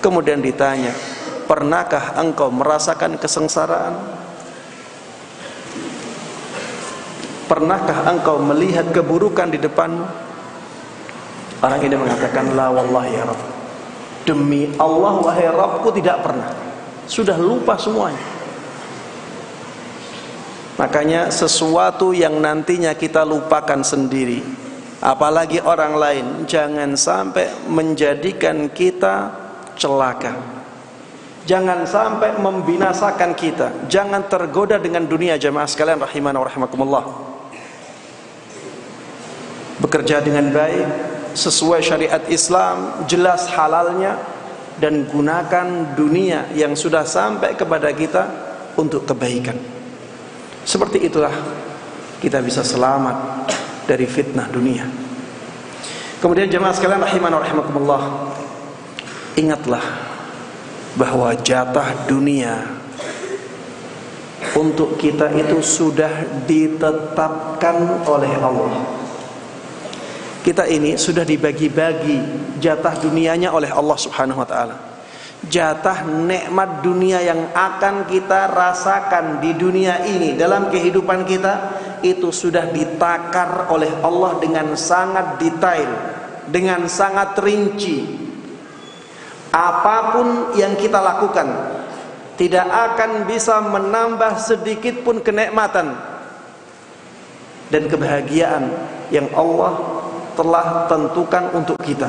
Kemudian ditanya, pernahkah engkau merasakan kesengsaraan? Pernahkah engkau melihat keburukan di depanmu? Orang ini mengatakan, la wallahi ya Rabb, demi Allah wahai Rabbku tidak pernah. Sudah lupa semuanya. Makanya sesuatu yang nantinya kita lupakan sendiri, apalagi orang lain, jangan sampai menjadikan kita celaka. Jangan sampai membinasakan kita. Jangan tergoda dengan dunia, jamaah sekalian rahimana wa rahimakumullah. Bekerja dengan baik sesuai syariat Islam, jelas halalnya, dan gunakan dunia yang sudah sampai kepada kita untuk kebaikan. Seperti itulah kita bisa selamat dari fitnah dunia. Kemudian jemaah sekalian rahimana wa rahimakumullah, ingatlah bahwa jatah dunia untuk kita itu sudah ditetapkan oleh Allah. Kita ini sudah dibagi-bagi jatah dunianya oleh Allah Subhanahu wa ta'ala. Jatah nikmat dunia yang akan kita rasakan di dunia ini, dalam kehidupan kita, itu sudah ditakar oleh Allah dengan sangat detail, dengan sangat rinci. Apapun yang kita lakukan tidak akan bisa menambah sedikit pun kenikmatan dan kebahagiaan yang Allah telah tentukan untuk kita.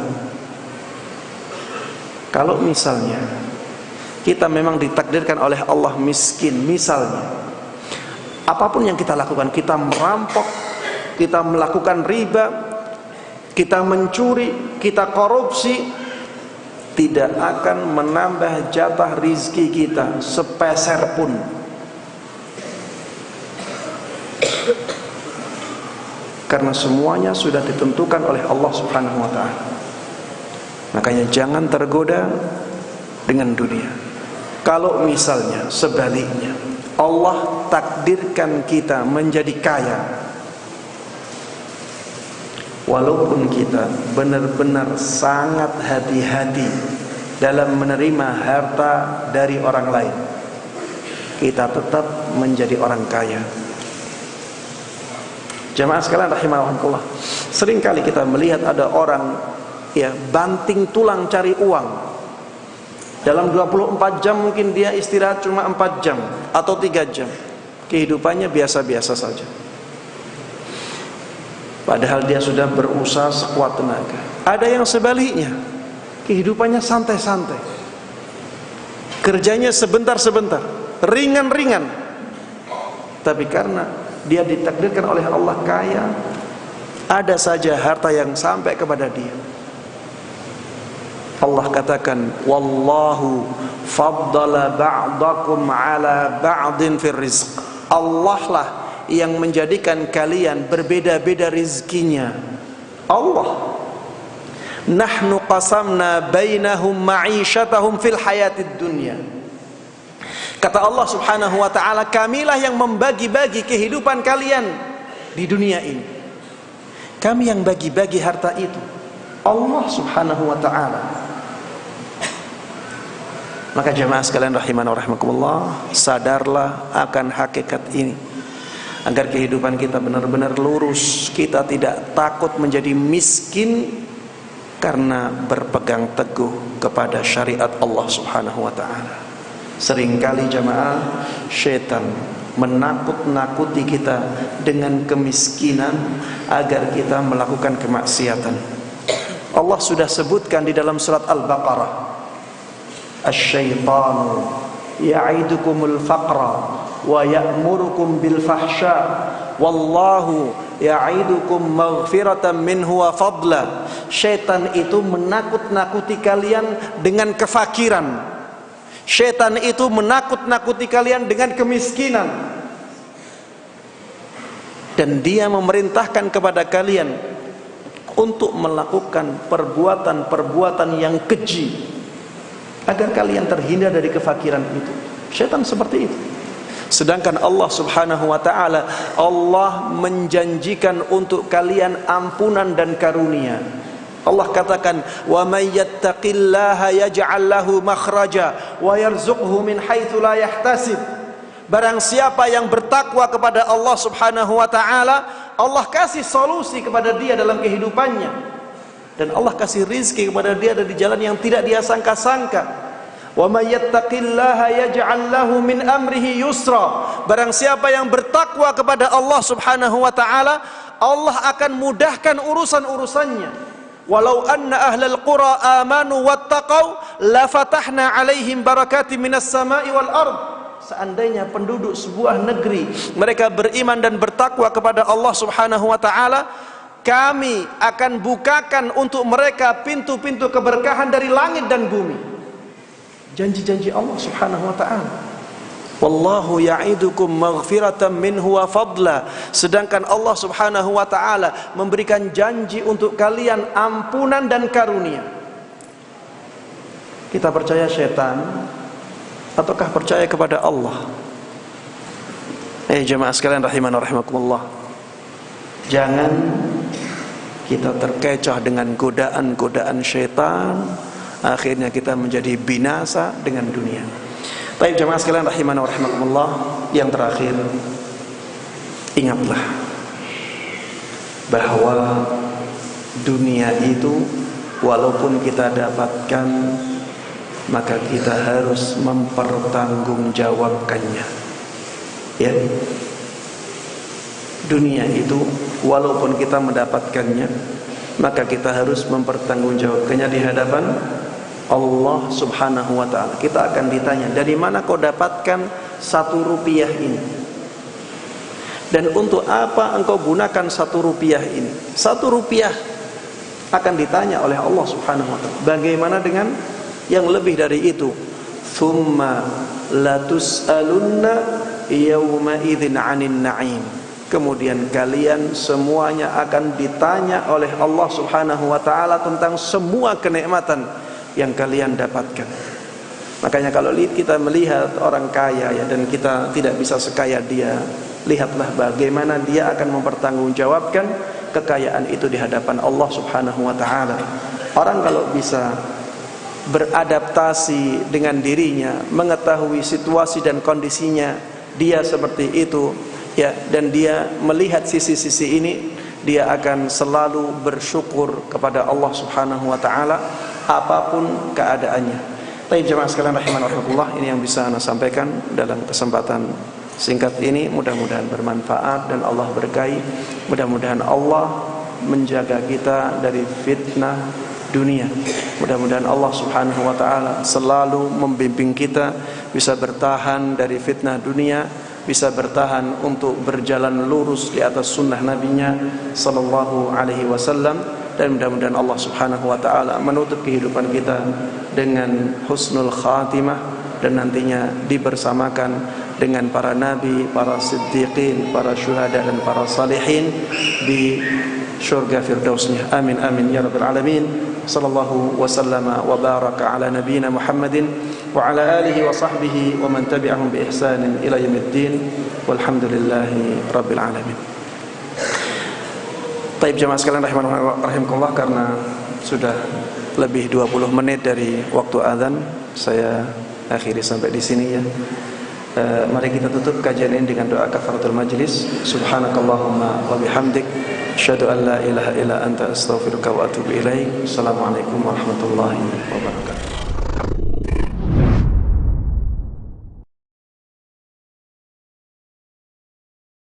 Kalau misalnya kita memang ditakdirkan oleh Allah miskin, misalnya apapun yang kita lakukan, kita merampok, kita melakukan riba, kita mencuri, kita korupsi, tidak akan menambah jatah rizki kita sepeser pun. Karena semuanya sudah ditentukan oleh Allah Subhanahu wa ta'ala. Makanya jangan tergoda dengan dunia. Kalau misalnya sebaliknya Allah takdirkan kita menjadi kaya, walaupun kita benar-benar sangat hati-hati dalam menerima harta dari orang lain, kita tetap menjadi orang kaya. Jamaah sekalian rahimahullah, seringkali kita melihat ada orang banting tulang cari uang. Dalam 24 jam mungkin dia istirahat cuma 4 jam atau 3 jam. Kehidupannya biasa-biasa saja. Padahal dia sudah berusaha sekuat tenaga. Ada yang sebaliknya, kehidupannya santai-santai, kerjanya sebentar-sebentar, ringan-ringan. Tapi karena dia ditakdirkan oleh Allah kaya, ada saja harta yang sampai kepada dia. Allah katakan, wallahu faddala ba'dakum ala ba'din fir rizq. Allah lah yang menjadikan kalian berbeda-beda rizkinya. Allah. Nahnu qasamna bainahum ma'isyatahum fil hayatid dunya. Kata Allah Subhanahu wa ta'ala, kamilah yang membagi-bagi kehidupan kalian di dunia ini. Kami yang bagi-bagi harta itu, Allah Subhanahu wa ta'ala. Maka jemaah sekalian rahimana wa rahimakumullah, sadarlah akan hakikat ini, agar kehidupan kita benar-benar lurus. Kita tidak takut menjadi miskin karena berpegang teguh kepada syariat Allah Subhanahu wa ta'ala. Seringkali jamaah, syaitan menakut-nakuti kita dengan kemiskinan agar kita melakukan kemaksiatan. Allah sudah sebutkan di dalam surat Al-Baqarah, asy-syaitanu ya'idukumul faqra wa ya'murukum bil fahsya wallahu ya'idukum maghfiratan minhu wa fadla. Syaitan itu menakut-nakuti kalian dengan kefakiran. Syaitan itu menakut-nakuti kalian dengan kemiskinan, dan dia memerintahkan kepada kalian untuk melakukan perbuatan-perbuatan yang keji agar kalian terhindar dari kefakiran itu. Syaitan seperti itu. Sedangkan Allah Subhanahu wa ta'ala, Allah menjanjikan untuk kalian ampunan dan karunia. Allah katakan, wa may yattaqillaha yaj'al lahu makhraja wa yarzuqhu min haitsu la yahtasib. Barang siapa yang bertakwa kepada Allah Subhanahu wa ta'ala, Allah kasih solusi kepada dia dalam kehidupannya. dan Allah kasih rizki kepada dia dari jalan yang tidak dia sangka-sangka. Wa may yattaqillaha yaj'al lahu min amrihi yusra. Barang siapa yang bertakwa kepada Allah Subhanahu wa taala, Allah akan mudahkan urusan-urusannya. Walau anna ahlal qura amanu wattaqau la fatahna 'alaihim barakatim minas sama'i wal ard. Seandainya penduduk sebuah negeri mereka beriman dan bertakwa kepada Allah Subhanahu wa taala, kami akan bukakan untuk mereka pintu-pintu keberkahan dari langit dan bumi. Janji-janji Allah Subhanahu wa ta'ala. Wallahu ya'idukum maghfiratan minhu wa fadla. Sedangkan Allah Subhanahu wa ta'ala memberikan janji untuk kalian ampunan dan karunia. Kita percaya setan ataukah percaya kepada Allah? Jemaah sekalian rahimana rahimakumullah, jangan kita terkecoh dengan godaan-godaan syaitan, akhirnya kita menjadi binasa dengan dunia. Baik jemaah sekalian rahimana wa rahimakumullah, yang terakhir, ingatlah bahwa dunia itu walaupun kita dapatkan, maka kita harus mempertanggungjawabkannya. Ya, dunia itu walaupun kita mendapatkannya, maka kita harus mempertanggungjawabkannya di hadapan Allah Subhanahu wa ta'ala. Kita akan ditanya, dari mana kau dapatkan 1 rupiah ini? Dan untuk apa engkau gunakan 1 rupiah ini? 1 rupiah akan ditanya oleh Allah Subhanahu wa ta'ala. Bagaimana dengan yang lebih dari itu? Thumma latus'alunna yawma idzin 'anin na'im. Kemudian kalian semuanya akan ditanya oleh Allah Subhanahu wa ta'ala tentang semua kenikmatan yang kalian dapatkan. Makanya kalau kita melihat orang kaya ya, dan kita tidak bisa sekaya dia, lihatlah bagaimana dia akan mempertanggungjawabkan kekayaan itu di hadapan Allah Subhanahu wa ta'ala. Orang kalau bisa beradaptasi dengan dirinya, mengetahui situasi dan kondisinya dia seperti itu ya, dan dia melihat sisi-sisi ini, dia akan selalu bersyukur kepada Allah Subhanahu wa ta'ala apapun keadaannya. Baik jemaah sekalian rahimana rahimakumullah, ini yang bisa saya sampaikan dalam kesempatan singkat ini. Mudah-mudahan bermanfaat dan Allah berkahi. Mudah-mudahan Allah menjaga kita dari fitnah dunia. Mudah-mudahan Allah Subhanahu wa ta'ala selalu membimbing kita bisa bertahan dari fitnah dunia, bisa bertahan untuk berjalan lurus di atas sunnah nabinya sallallahu alaihi wasallam. Dan mudah-mudahan Allah Subhanahu wa ta'ala menutup kehidupan kita dengan husnul khatimah, dan nantinya dibersamakan dengan para nabi, para siddiqin, para syuhada dan para salihin di syurga firdausnya. Amin amin ya rabbal alamin. Sallallahu wa sallama wa baraka ala nabiyyina Muhammadin wa ala alihi wa sahbihi wa man tabi'ahum bi ihsanin ila yaumiddin. Walhamdulillahi rabbil alamin. Baik jemaah sekalian rahimakumullah, karena sudah lebih 20 menit dari waktu azan, saya akhiri sampai di sini ya. Mari kita tutup kajian ini dengan doa kafaratul majlis. Subhanakallahumma wa bihamdik, asyhadu an la ilaha illa anta astaghfiruka wa atubu ilaik. Assalamualaikum warahmatullahi wabarakatuh.